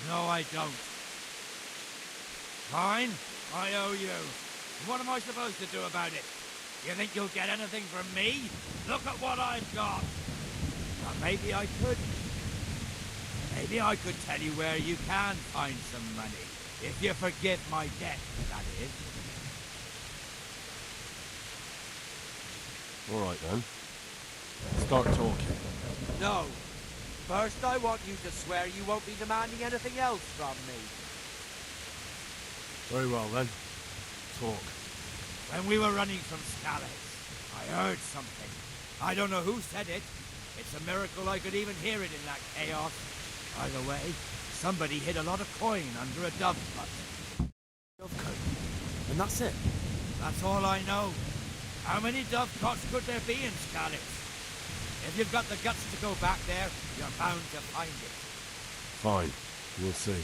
No, I don't. Fine, I owe you. What am I supposed to do about it? You think you'll get anything from me? Look at what I've got. Or maybe I could. Maybe I could tell you where you can find some money. If you forgive my debt, that is. All right, then. Start talking. No. First, I want you to swear you won't be demanding anything else from me. Very well, then. Talk. When we were running from Scallis, I heard something. I don't know who said it. It's a miracle I could even hear it in that chaos. By the way, somebody hid a lot of coin under a dovecot. Dovecote? And that's it? That's all I know. How many dovecots could there be in Scallis? If you've got the guts to go back there, you're bound to find it. Fine. We'll see.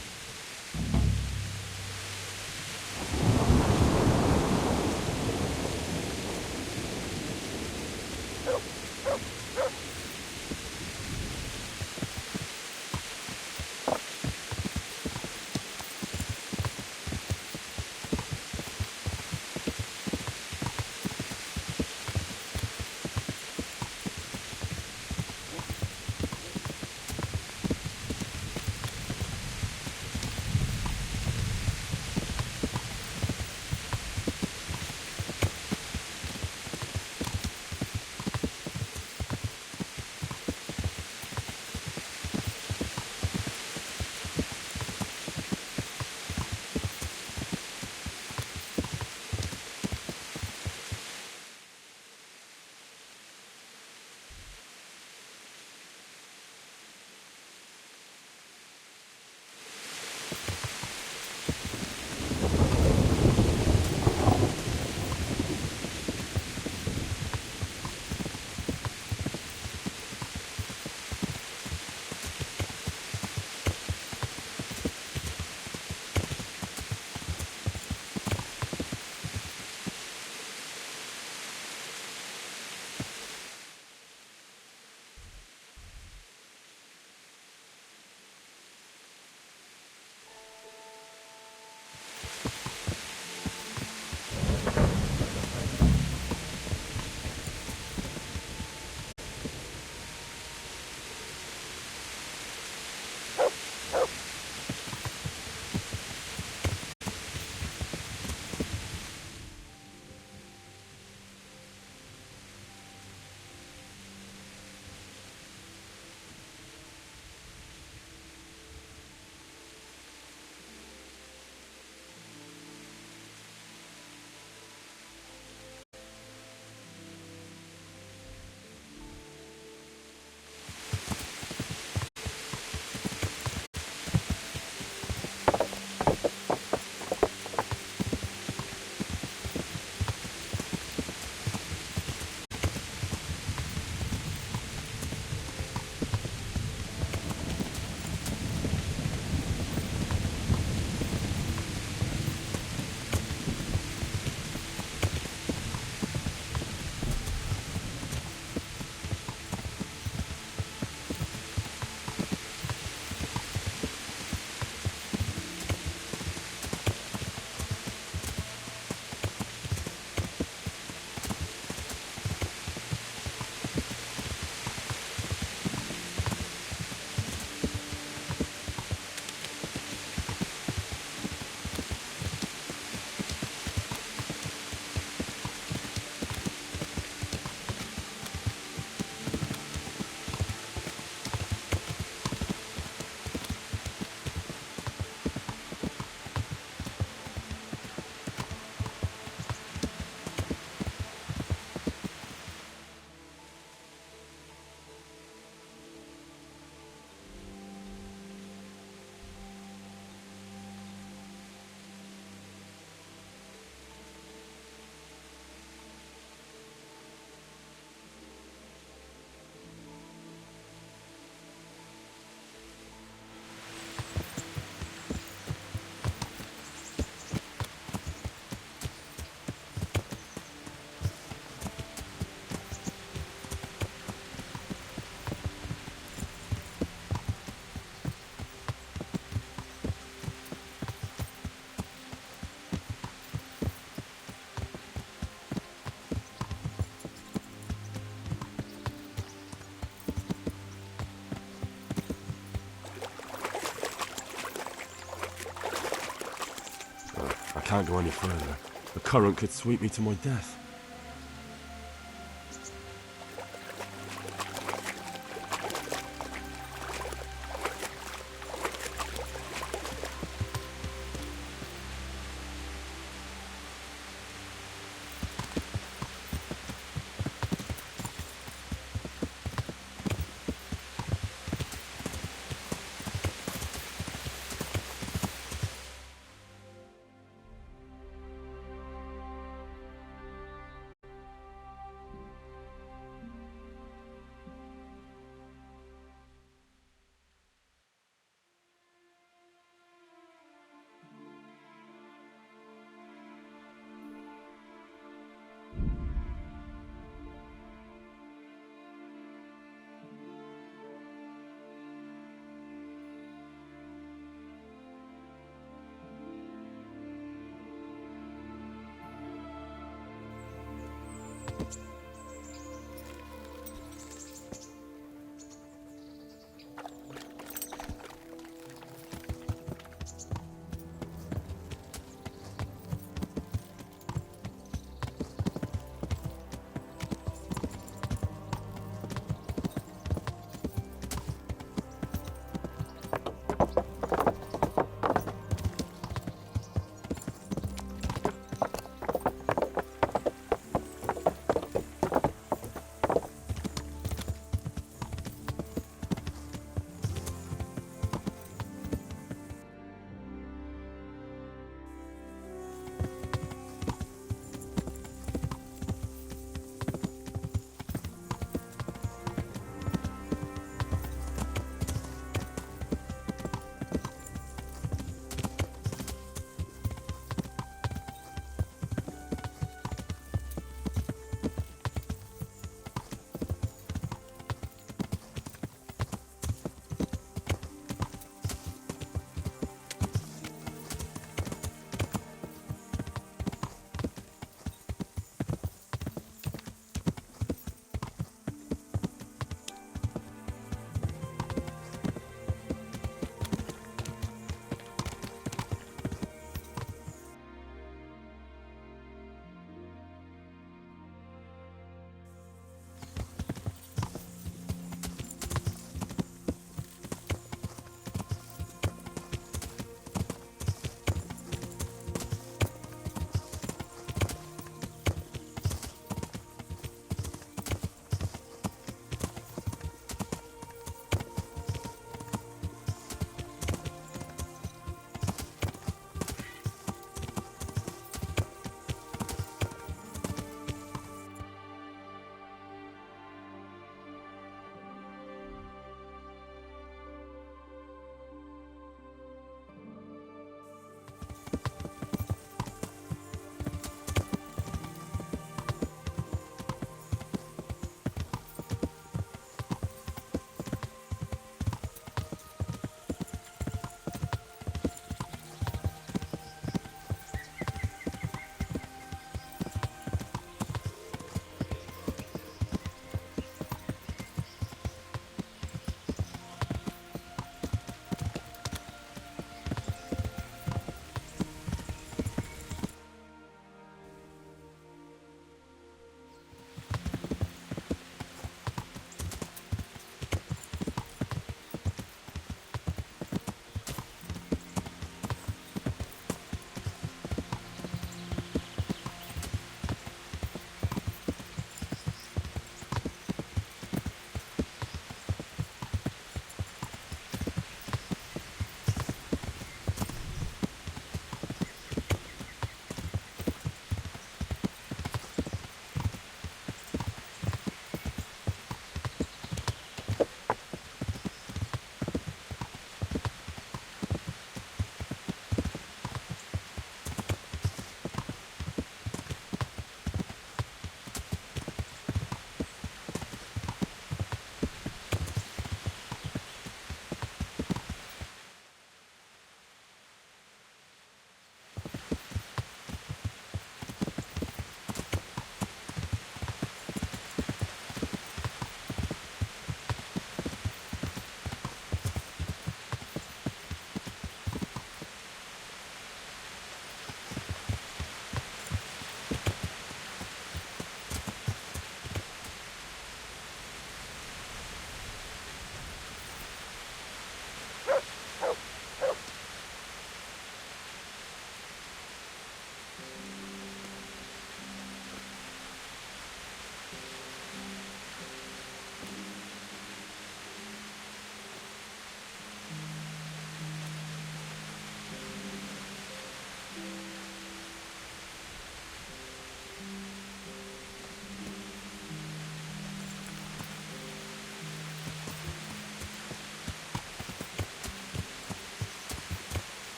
can't go any further. The current could sweep me to my death.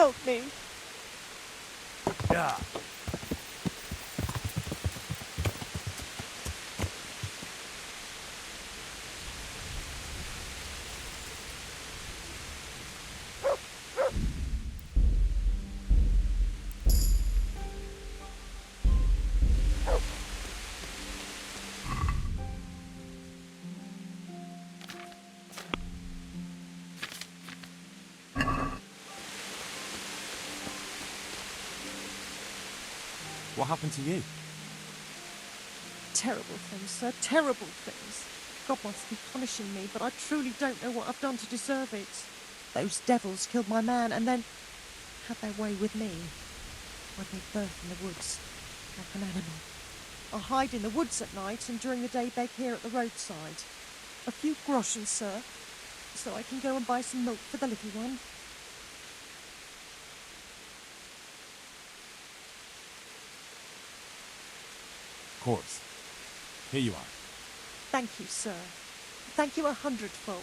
help me. Yeah. What happened to you? Terrible things, sir, terrible things. God must be punishing me, but I truly don't know what I've done to deserve it. Those devils killed my man and then had their way with me. I gave birth in the woods, like an animal. I hide in the woods at night and during the day beg here at the roadside. A few groschen, sir, so I can go and buy some milk for the little one. Of course. Here you are. Thank you, sir. Thank you 100-fold.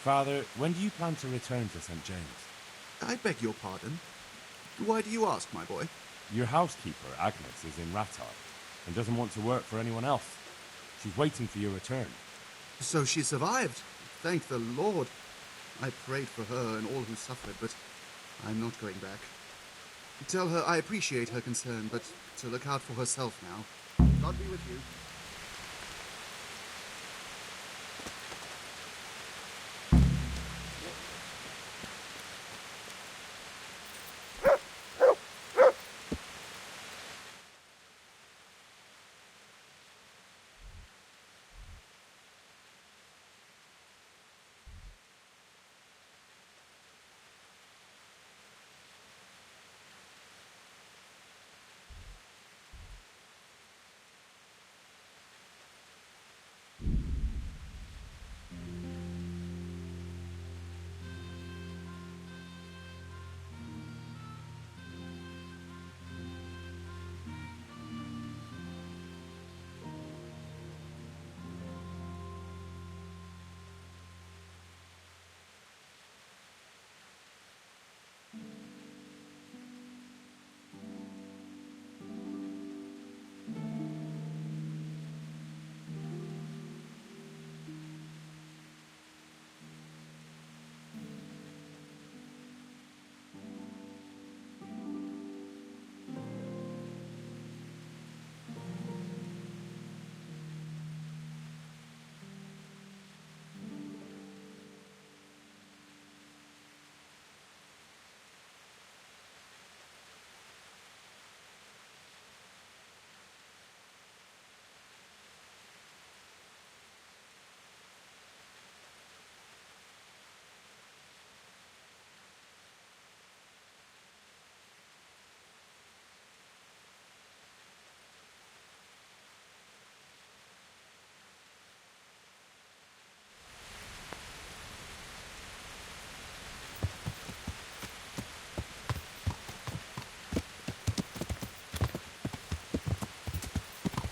Father, when do you plan to return to St. James? I beg your pardon. Why do you ask, my boy? Your housekeeper, Agnes, is in Rattard and doesn't want to work for anyone else. She's waiting for your return. So she survived. Thank the Lord. I prayed for her and all who suffered, but I'm not going back. Tell her I appreciate her concern, but to look out for herself now. God be with you.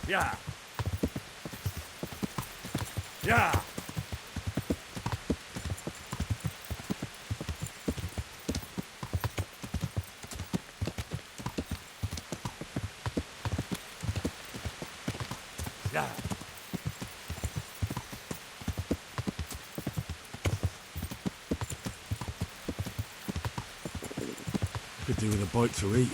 Yeah. Yeah. Yeah. Could do with a bite to eat.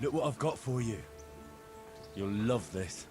Look what I've got for you. You'll love this.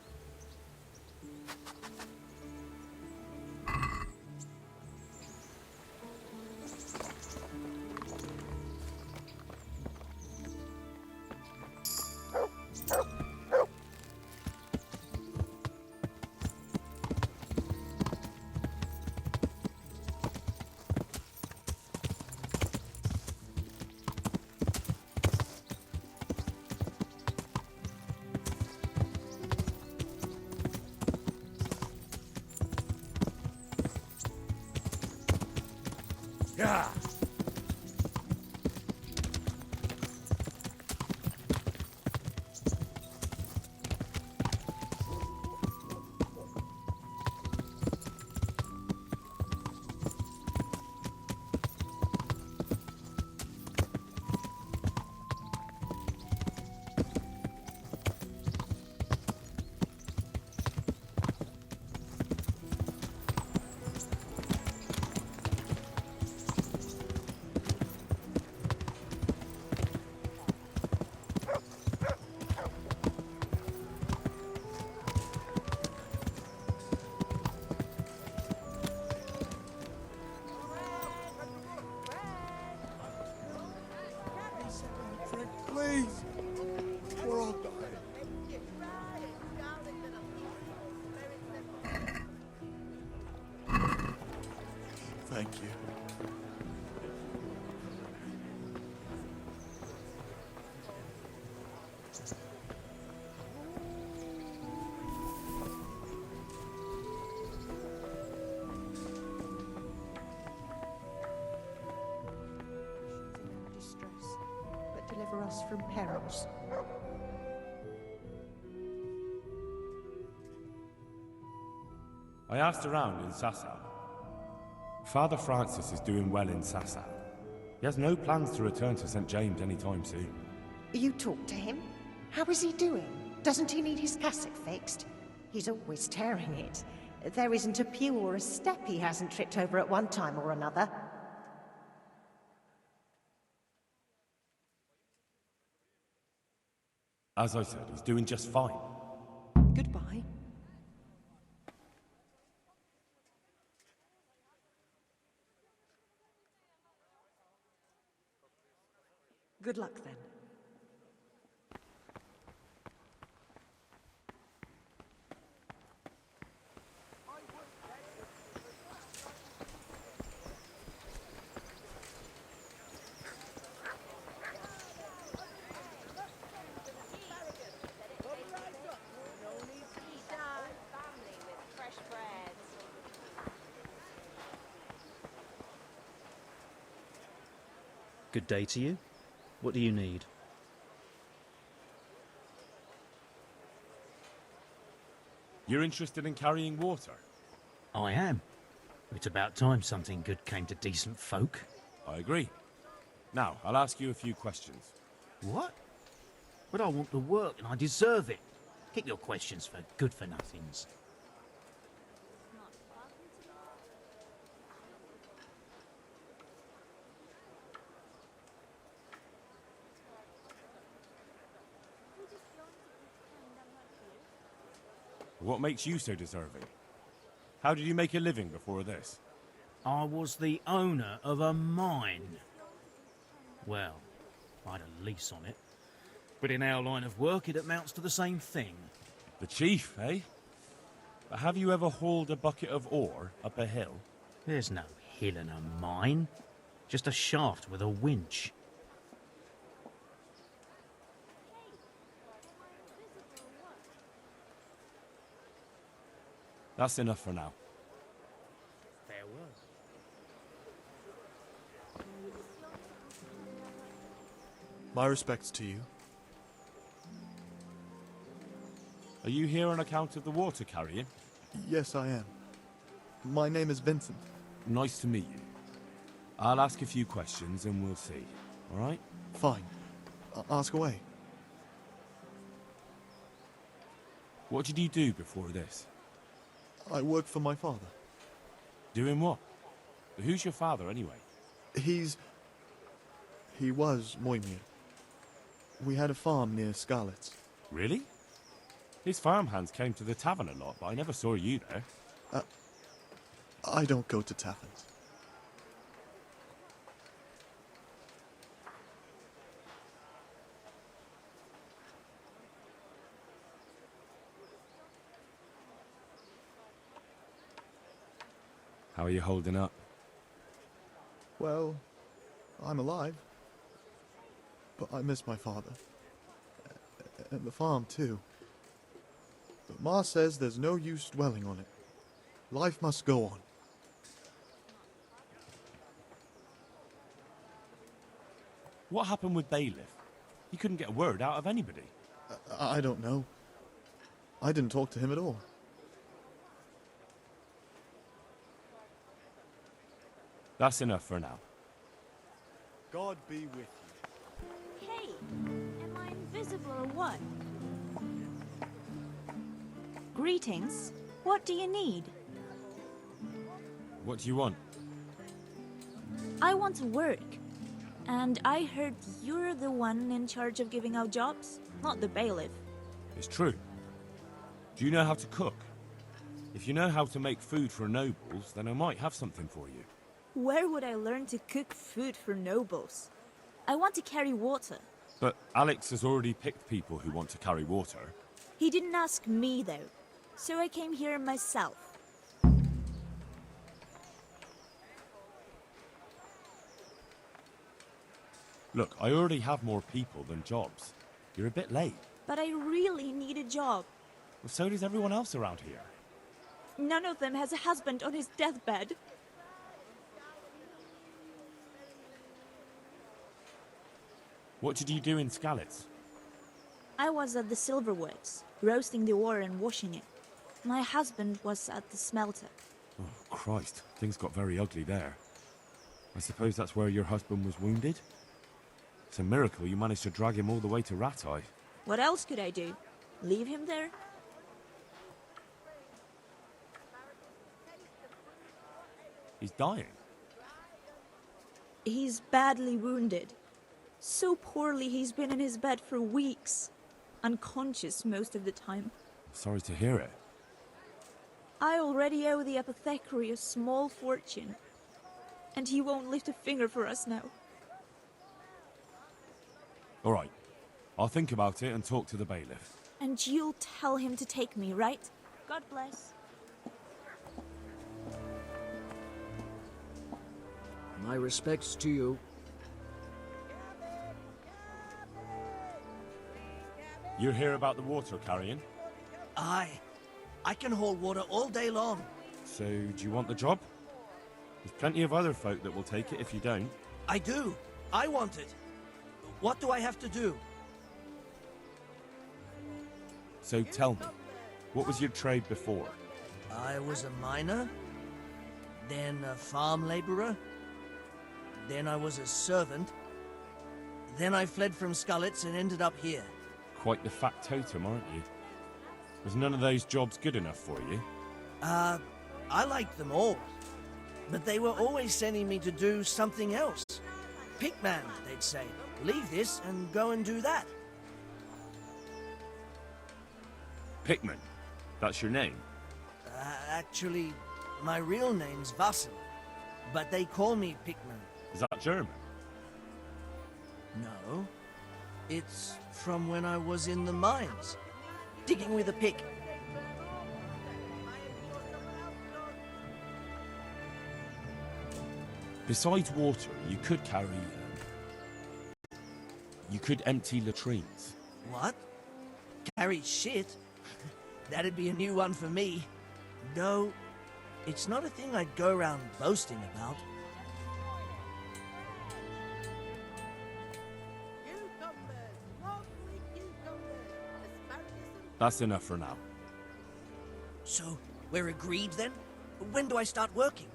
Yeah. Please! We're all dying. Thank you. Distress, but deliver us from perils. I asked around in Sasau. Father Francis is doing well in Sasau. He has no plans to return to St. James anytime soon. You talked to him? How is he doing? Doesn't he need his cassock fixed? He's always tearing it. There isn't a pew or a step he hasn't tripped over at one time or another. As I said, he's doing just fine. Goodbye. Good luck then. Good day to you. What do you need? You're interested in carrying water? I am. It's about time something good came to decent folk. I agree. Now, I'll ask you a few questions. What? But I want the work and I deserve it. Keep your questions for good-for-nothings. What makes you so deserving? How did you make a living before this? I was the owner of a mine. Well, I had a lease on it. But in our line of work, it amounts to the same thing. The chief, eh? But have you ever hauled a bucket of ore up a hill? There's no hill in a mine. Just a shaft with a winch. That's enough for now. Farewell. My respects to you. Are you here on account of the water carrying? Yes, I am. My name is Vincent. Nice to meet you. I'll ask a few questions and we'll see, all right? Fine. Ask away. What did you do before this? I work for my father. Doing what? Who's your father, anyway? He was Moimir. We had a farm near Scarlet's. Really? His farmhands came to the tavern a lot, but I never saw you there. I don't go to taverns. How are you holding up? Well, I'm alive. But I miss my father. And the farm, too. But Ma says there's no use dwelling on it. Life must go on. What happened with Bailiff? He couldn't get a word out of anybody. I don't know. I didn't talk to him at all. That's enough for now. God be with you. Hey, am I invisible or what? Greetings. What do you need? What do you want? I want to work. And I heard you're the one in charge of giving out jobs, not the bailiff. It's true. Do you know how to cook? If you know how to make food for nobles, then I might have something for you. Where would I learn to cook food for nobles? I want to carry water. But Alex has already picked people who want to carry water. He didn't ask me, though. So I came here myself. Look, I already have more people than jobs. You're a bit late. But I really need a job. Well, so does everyone else around here. None of them has a husband on his deathbed. What did you do in Skalitz? I was at the silverworks, roasting the ore and washing it. My husband was at the smelter. Oh, Christ. Things got very ugly there. I suppose that's where your husband was wounded? It's a miracle you managed to drag him all the way to Rattay. What else could I do? Leave him there? He's dying. He's badly wounded. So poorly he's been in his bed for weeks. Unconscious most of the time. Sorry to hear it. I already owe the apothecary a small fortune. And he won't lift a finger for us now. All right. I'll think about it and talk to the bailiff. And you'll tell him to take me, right? God bless. My respects to you. You hear about the water carrying? Aye. I can haul water all day long. So, do you want the job? There's plenty of other folk that will take it if you don't. I do. I want it. What do I have to do? So tell me, what was your trade before? I was a miner, then a farm laborer, then I was a servant, then I fled from Skalitz and ended up here. Quite the factotum, aren't you? Was none of those jobs good enough for you? I liked them all. But they were always sending me to do something else. Pickman, they'd say. Leave this and go and do that. Pickman? That's your name? Actually, my real name's Vassal. But they call me Pickman. Is that German? No. It's from when I was in the mines. Digging with a pick. Besides water, you could carry... you could empty latrines. What? Carry shit? That'd be a new one for me. No, it's not a thing I'd go around boasting about. That's enough for now. So, we're agreed then? When do I start working?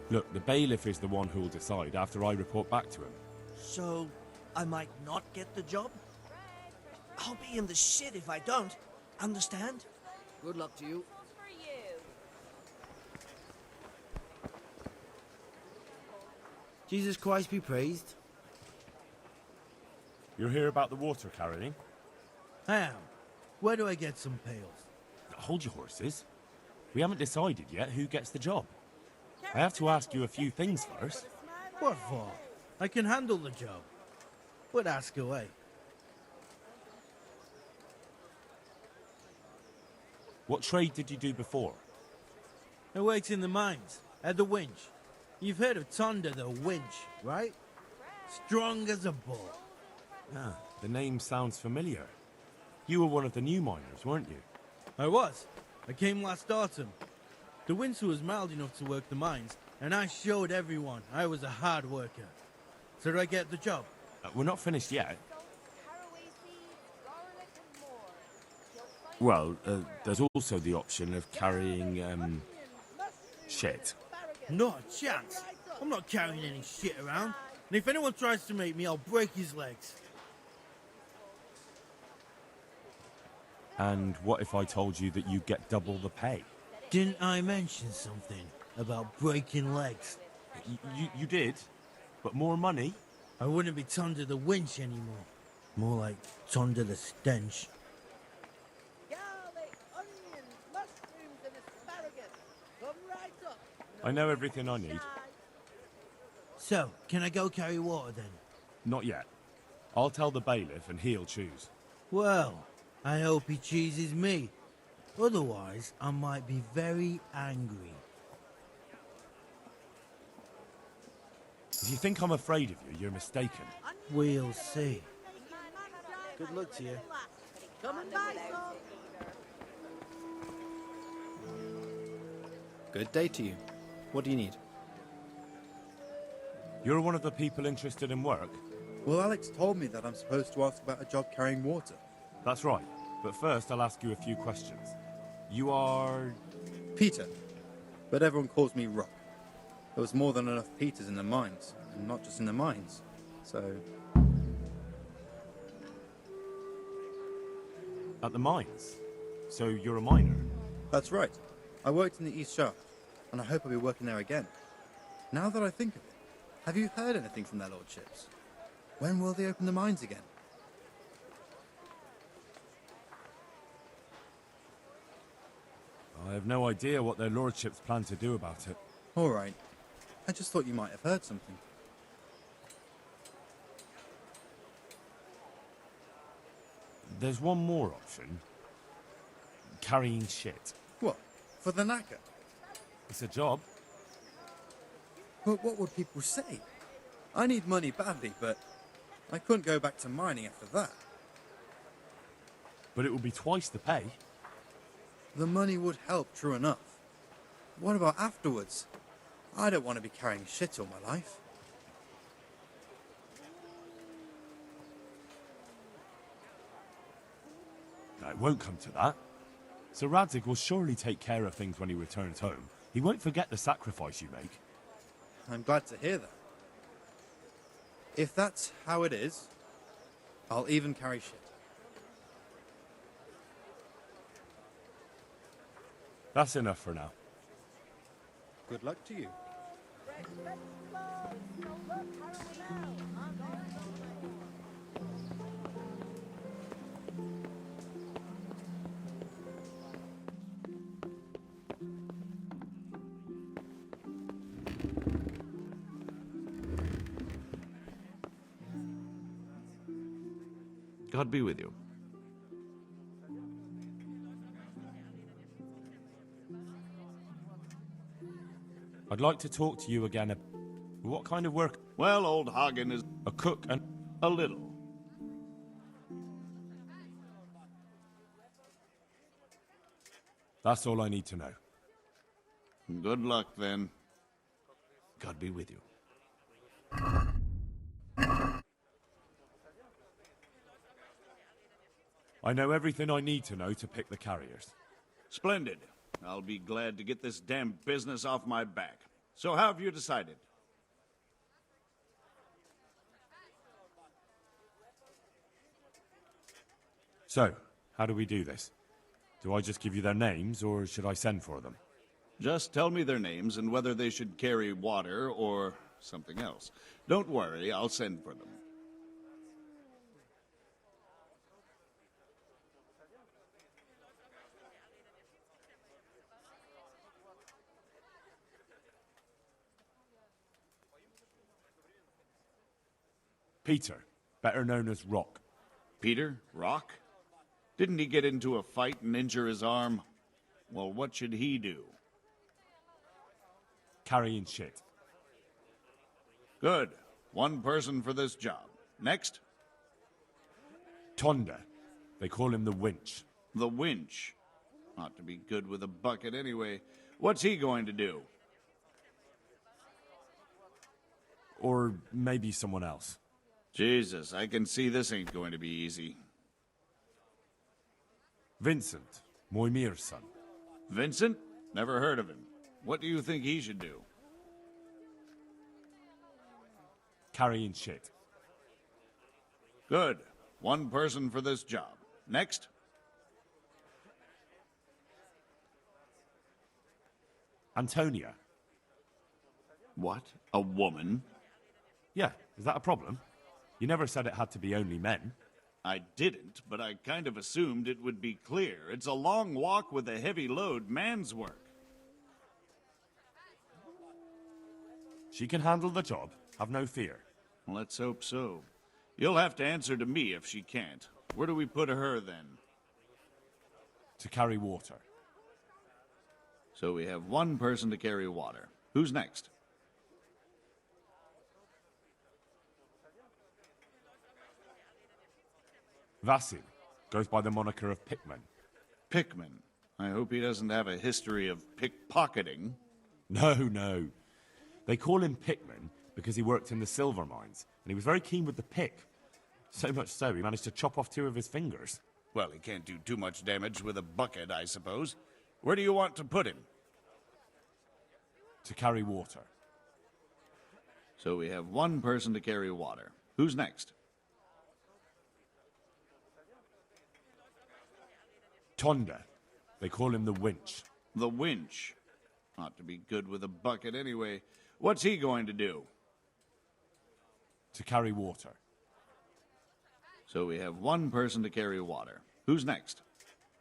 Look, the bailiff is the one who'll decide after I report back to him. So, I might not get the job? I'll be in the shit if I don't. Understand? Good luck to you. Jesus Christ be praised. You're here about the water carrying? Ham, where do I get some pails? Hold your horses. We haven't decided yet who gets the job. I have to ask you a few things first. What for? I can handle the job. But ask away. What trade did you do before? I worked in the mines, at the winch. You've heard of Thunder the winch, right? Strong as a bull. Ah, the name sounds familiar. You were one of the new miners, weren't you? I was. I came last autumn. The winter was mild enough to work the mines, and I showed everyone I was a hard worker. So did I get the job? We're not finished yet. Well, there's also the option of carrying, shit. Not a chance. I'm not carrying any shit around. And if anyone tries to make me, I'll break his legs. And what if I told you that you get double the pay? Didn't I mention something about breaking legs? You did, but more money? I wouldn't be Thunder the winch anymore. More like Thunder the stench. I know everything I need. So, can I go carry water then? Not yet. I'll tell the bailiff and he'll choose. Well, I hope he chooses me. Otherwise, I might be very angry. If you think I'm afraid of you, you're mistaken. We'll see. Good luck to you. Come and buy some. Good day to you. What do you need? You're one of the people interested in work? Well, Alex told me that I'm supposed to ask about a job carrying water. That's right. But first, I'll ask you a few questions. You are... Peter. But everyone calls me Rock. There was more than enough Peters in the mines. And not just in the mines. So... At the mines? So you're a miner? That's right. I worked in the East Shaft. And I hope I'll be working there again. Now that I think of it, have you heard anything from their lordships? When will they open the mines again? I have no idea what their lordships plan to do about it. All right. I just thought you might have heard something. There's one more option. Carrying shit. What? For the knacker? It's a job. But what would people say? I need money badly, but I couldn't go back to mining after that. But it would be twice the pay. The money would help, true enough. What about afterwards? I don't want to be carrying shit all my life. No, it won't come to that. Sir Radzig will surely take care of things when he returns home. He won't forget the sacrifice you make. I'm glad to hear that. If that's how it is, I'll even carry shit. That's enough for now. Good luck to you. God be with you. I'd like to talk to you again. What kind of work? Well, old Hagen is a cook and a little. That's all I need to know. Good luck, then. God be with you. I know everything I need to know to pick the carriers. Splendid. I'll be glad to get this damn business off my back. So how have you decided? So, how do we do this? Do I just give you their names, or should I send for them? Just tell me their names and whether they should carry water or something else. Don't worry, I'll send for them. Peter, better known as Rock. Peter? Rock? Didn't he get into a fight and injure his arm? Well, what should he do? Carrying shit. Good. One person for this job. Next? Tonda. They call him the Winch. The Winch. Ought to be good with a bucket anyway. What's he going to do? Or maybe someone else. Jesus, I can see this ain't going to be easy. Vincent, Moimir's son. Vincent? Never heard of him. What do you think he should do? Carrying shit. Good. One person for this job. Next? Antonia. What? A woman? Yeah, is that a problem? You never said it had to be only men. I didn't, but I kind of assumed it would be clear. It's a long walk with a heavy load, man's work. She can handle the job, have no fear. Let's hope so. You'll have to answer to me if she can't. Where do we put her then? To carry water. So we have one person to carry water. Who's next? Vasil goes by the moniker of Pickman. Pickman. I hope he doesn't have a history of pickpocketing. No. They call him Pickman because he worked in the silver mines, and he was very keen with the pick. So much so, he managed to chop off 2 of his fingers. Well, he can't do too much damage with a bucket, I suppose. Where do you want to put him? To carry water. So we have one person to carry water. Who's next? Tonda. They call him the Winch. The Winch. Ought to be good with a bucket anyway. What's he going to do? To carry water. So we have one person to carry water. Who's next?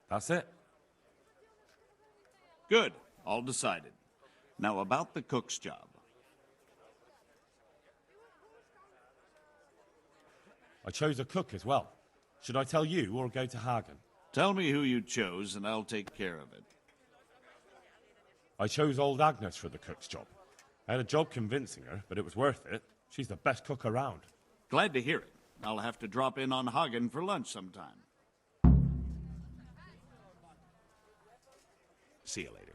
That's it. Good. All decided. Now about the cook's job. I chose a cook as well. Should I tell you or go to Hagen? Tell me who you chose and I'll take care of it. I chose old Agnes for the cook's job. I had a job convincing her, but it was worth it. She's the best cook around. Glad to hear it. I'll have to drop in on Hagen for lunch sometime. See you later.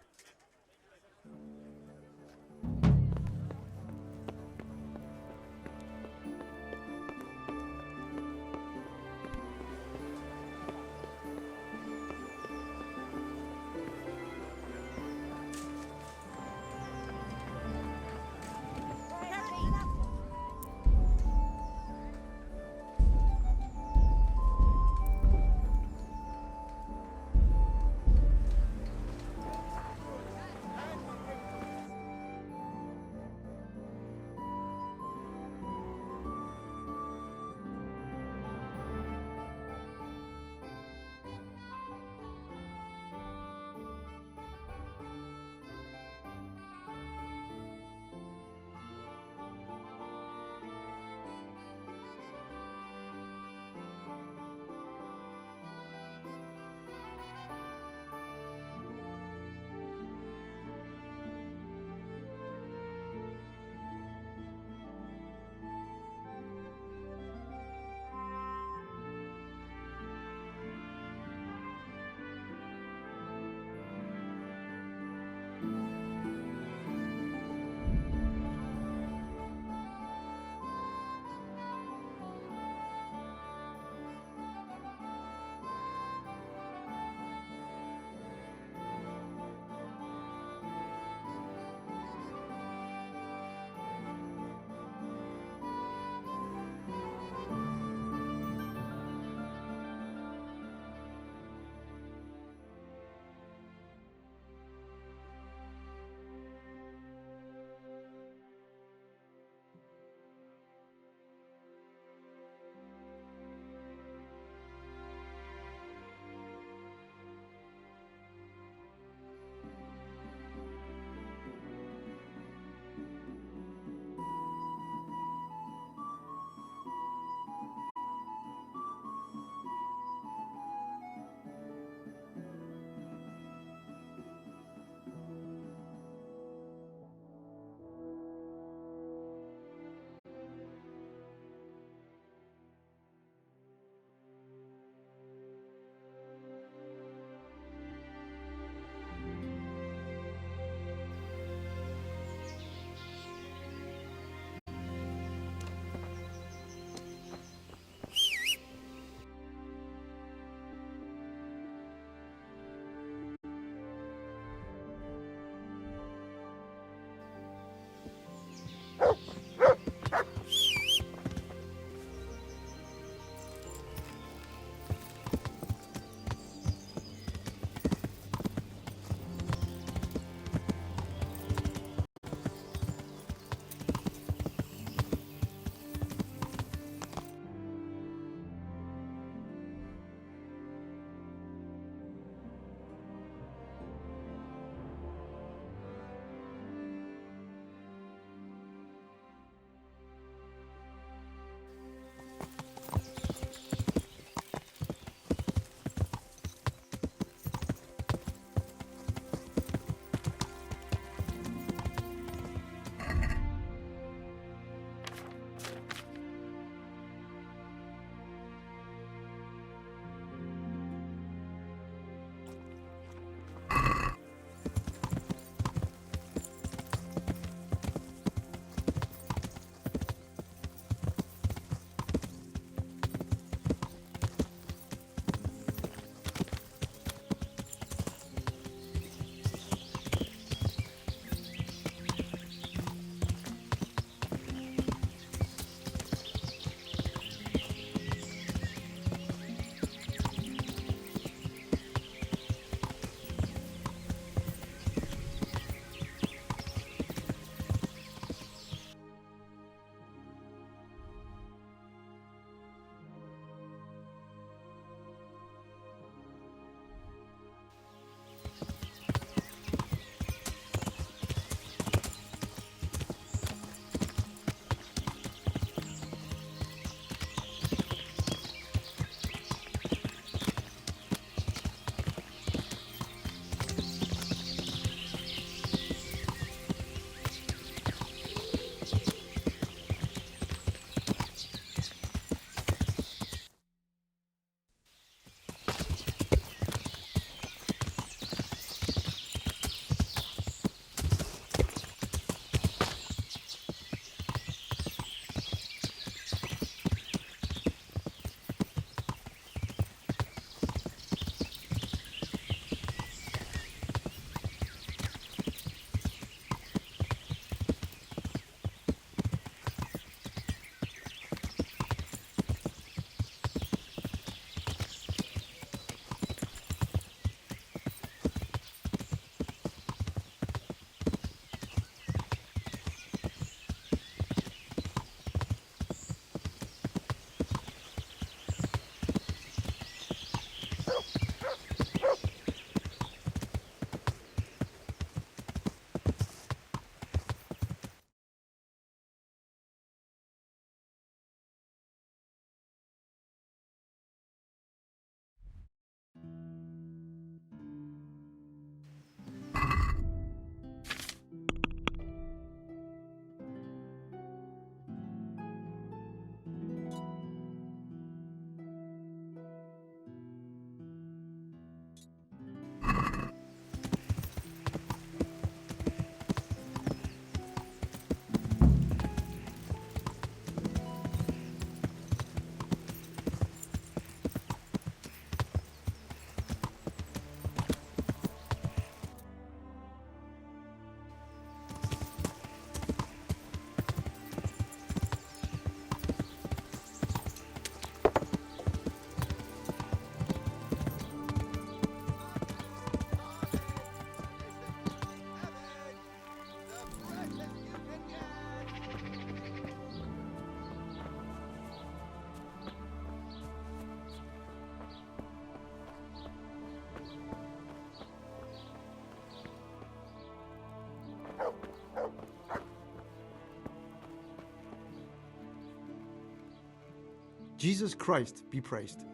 Jesus Christ be praised.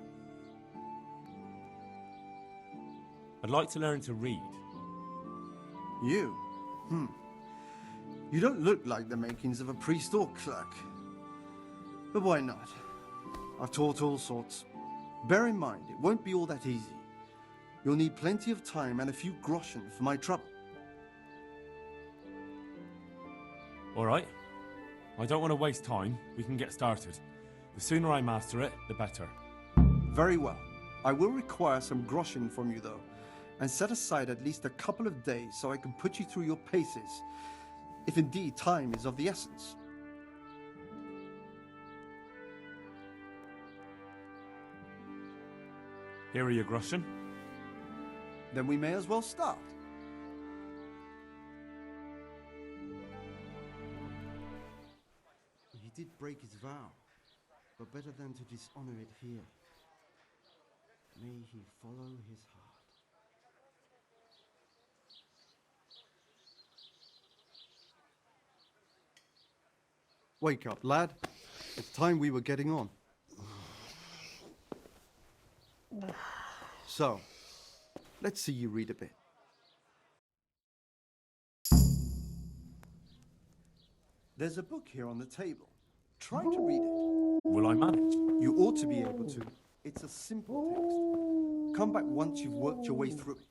I'd like to learn to read. You? You don't look like the makings of a priest or clerk. But why not? I've taught all sorts. Bear in mind, it won't be all that easy. You'll need plenty of time and a few groschen for my trouble. All right. I don't want to waste time. We can get started. The sooner I master it, the better. Very well. I will require some groschen from you, though, and set aside at least a couple of days so I can put you through your paces, if indeed time is of the essence. Here are your groschen. Then we may as well start. He did break his vow, but better than to dishonor it here. May he follow his heart. Wake up, lad. It's time we were getting on. So, let's see you read a bit. There's a book here on the table. Try to read it. Will I manage? You ought to be able to. It's a simple text. Come back once you've worked your way through it.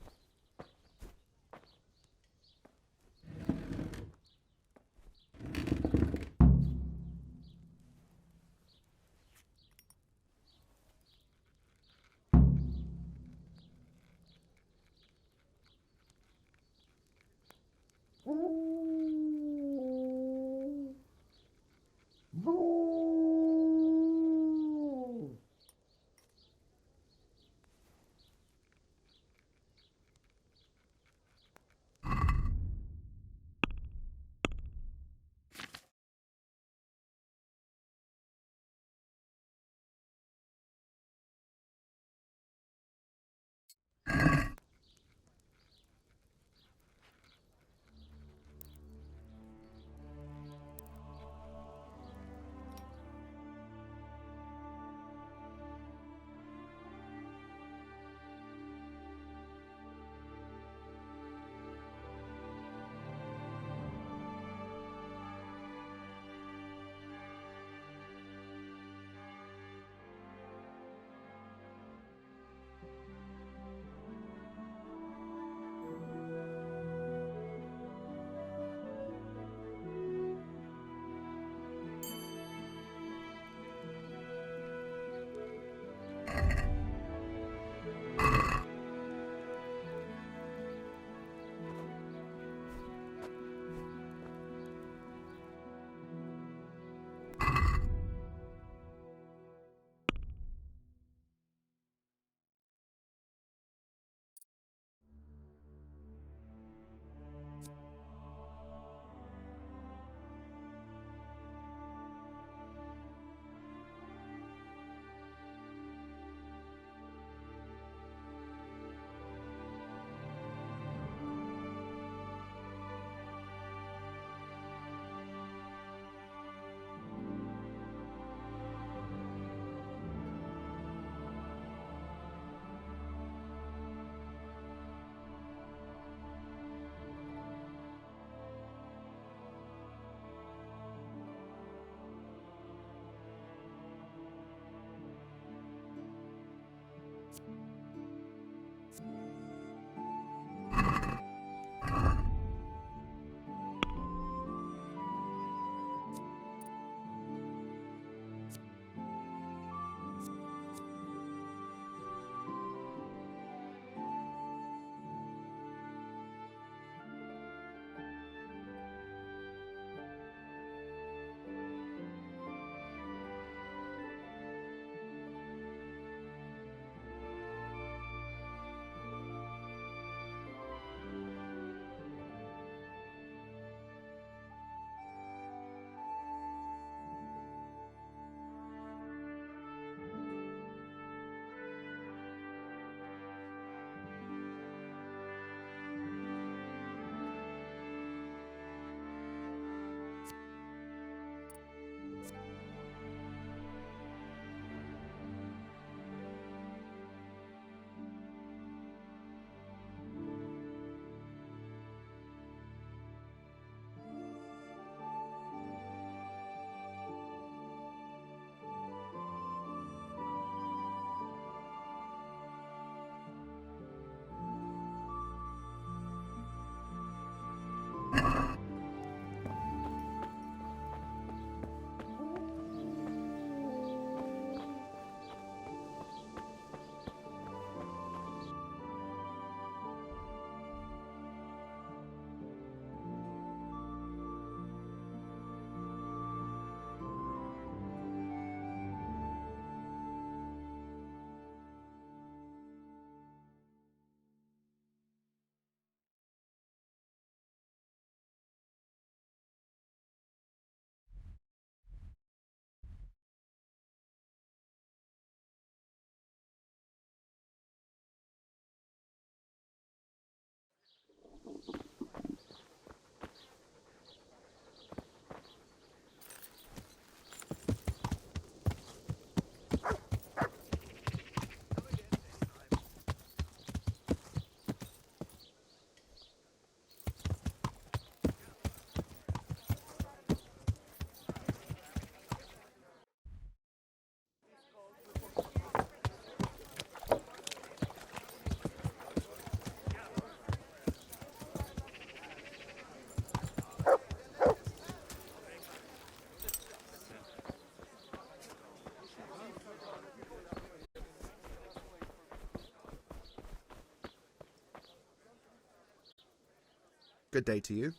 Good day to you.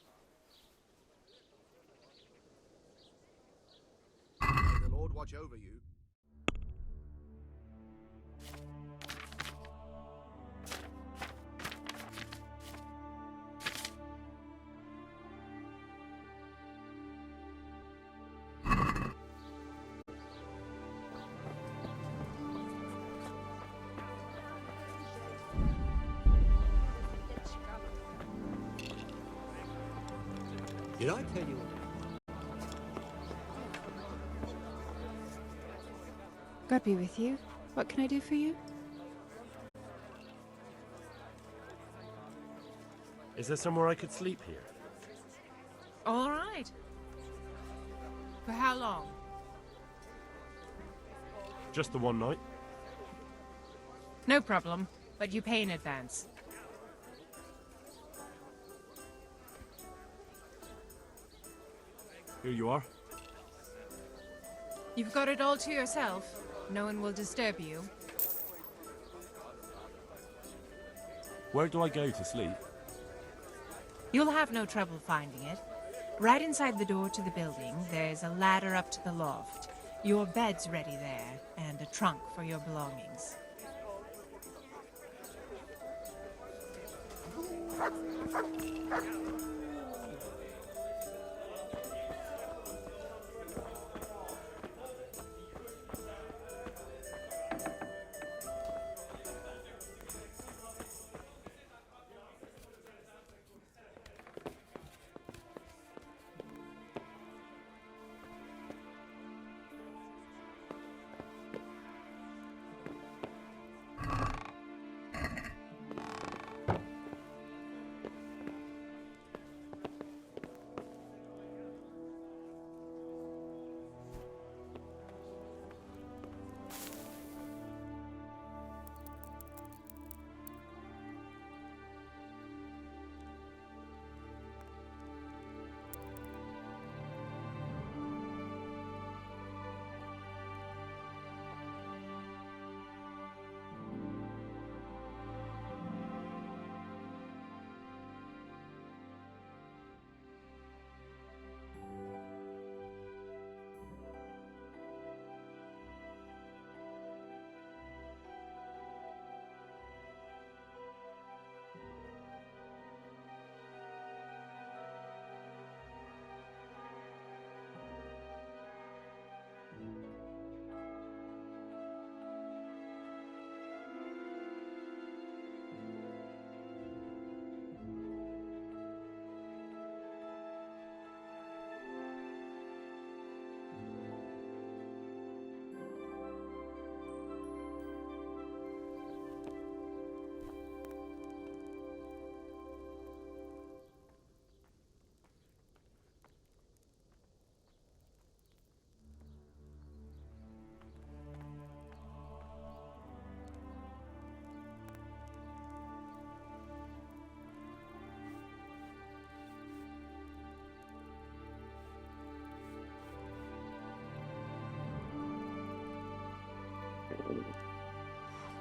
May the Lord watch over you. Did I tell you? God be with you. What can I do for you? Is there somewhere I could sleep here? All right. For how long? Just the one night. No problem, but you pay in advance. Here you are. You've got it all to yourself. No one will disturb you. Where do I go to sleep? You'll have no trouble finding it. Right inside the door to the building, there's a ladder up to the loft. Your bed's ready there, and a trunk for your belongings.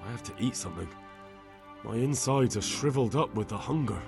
I have to eat something. My insides are shriveled up with the hunger.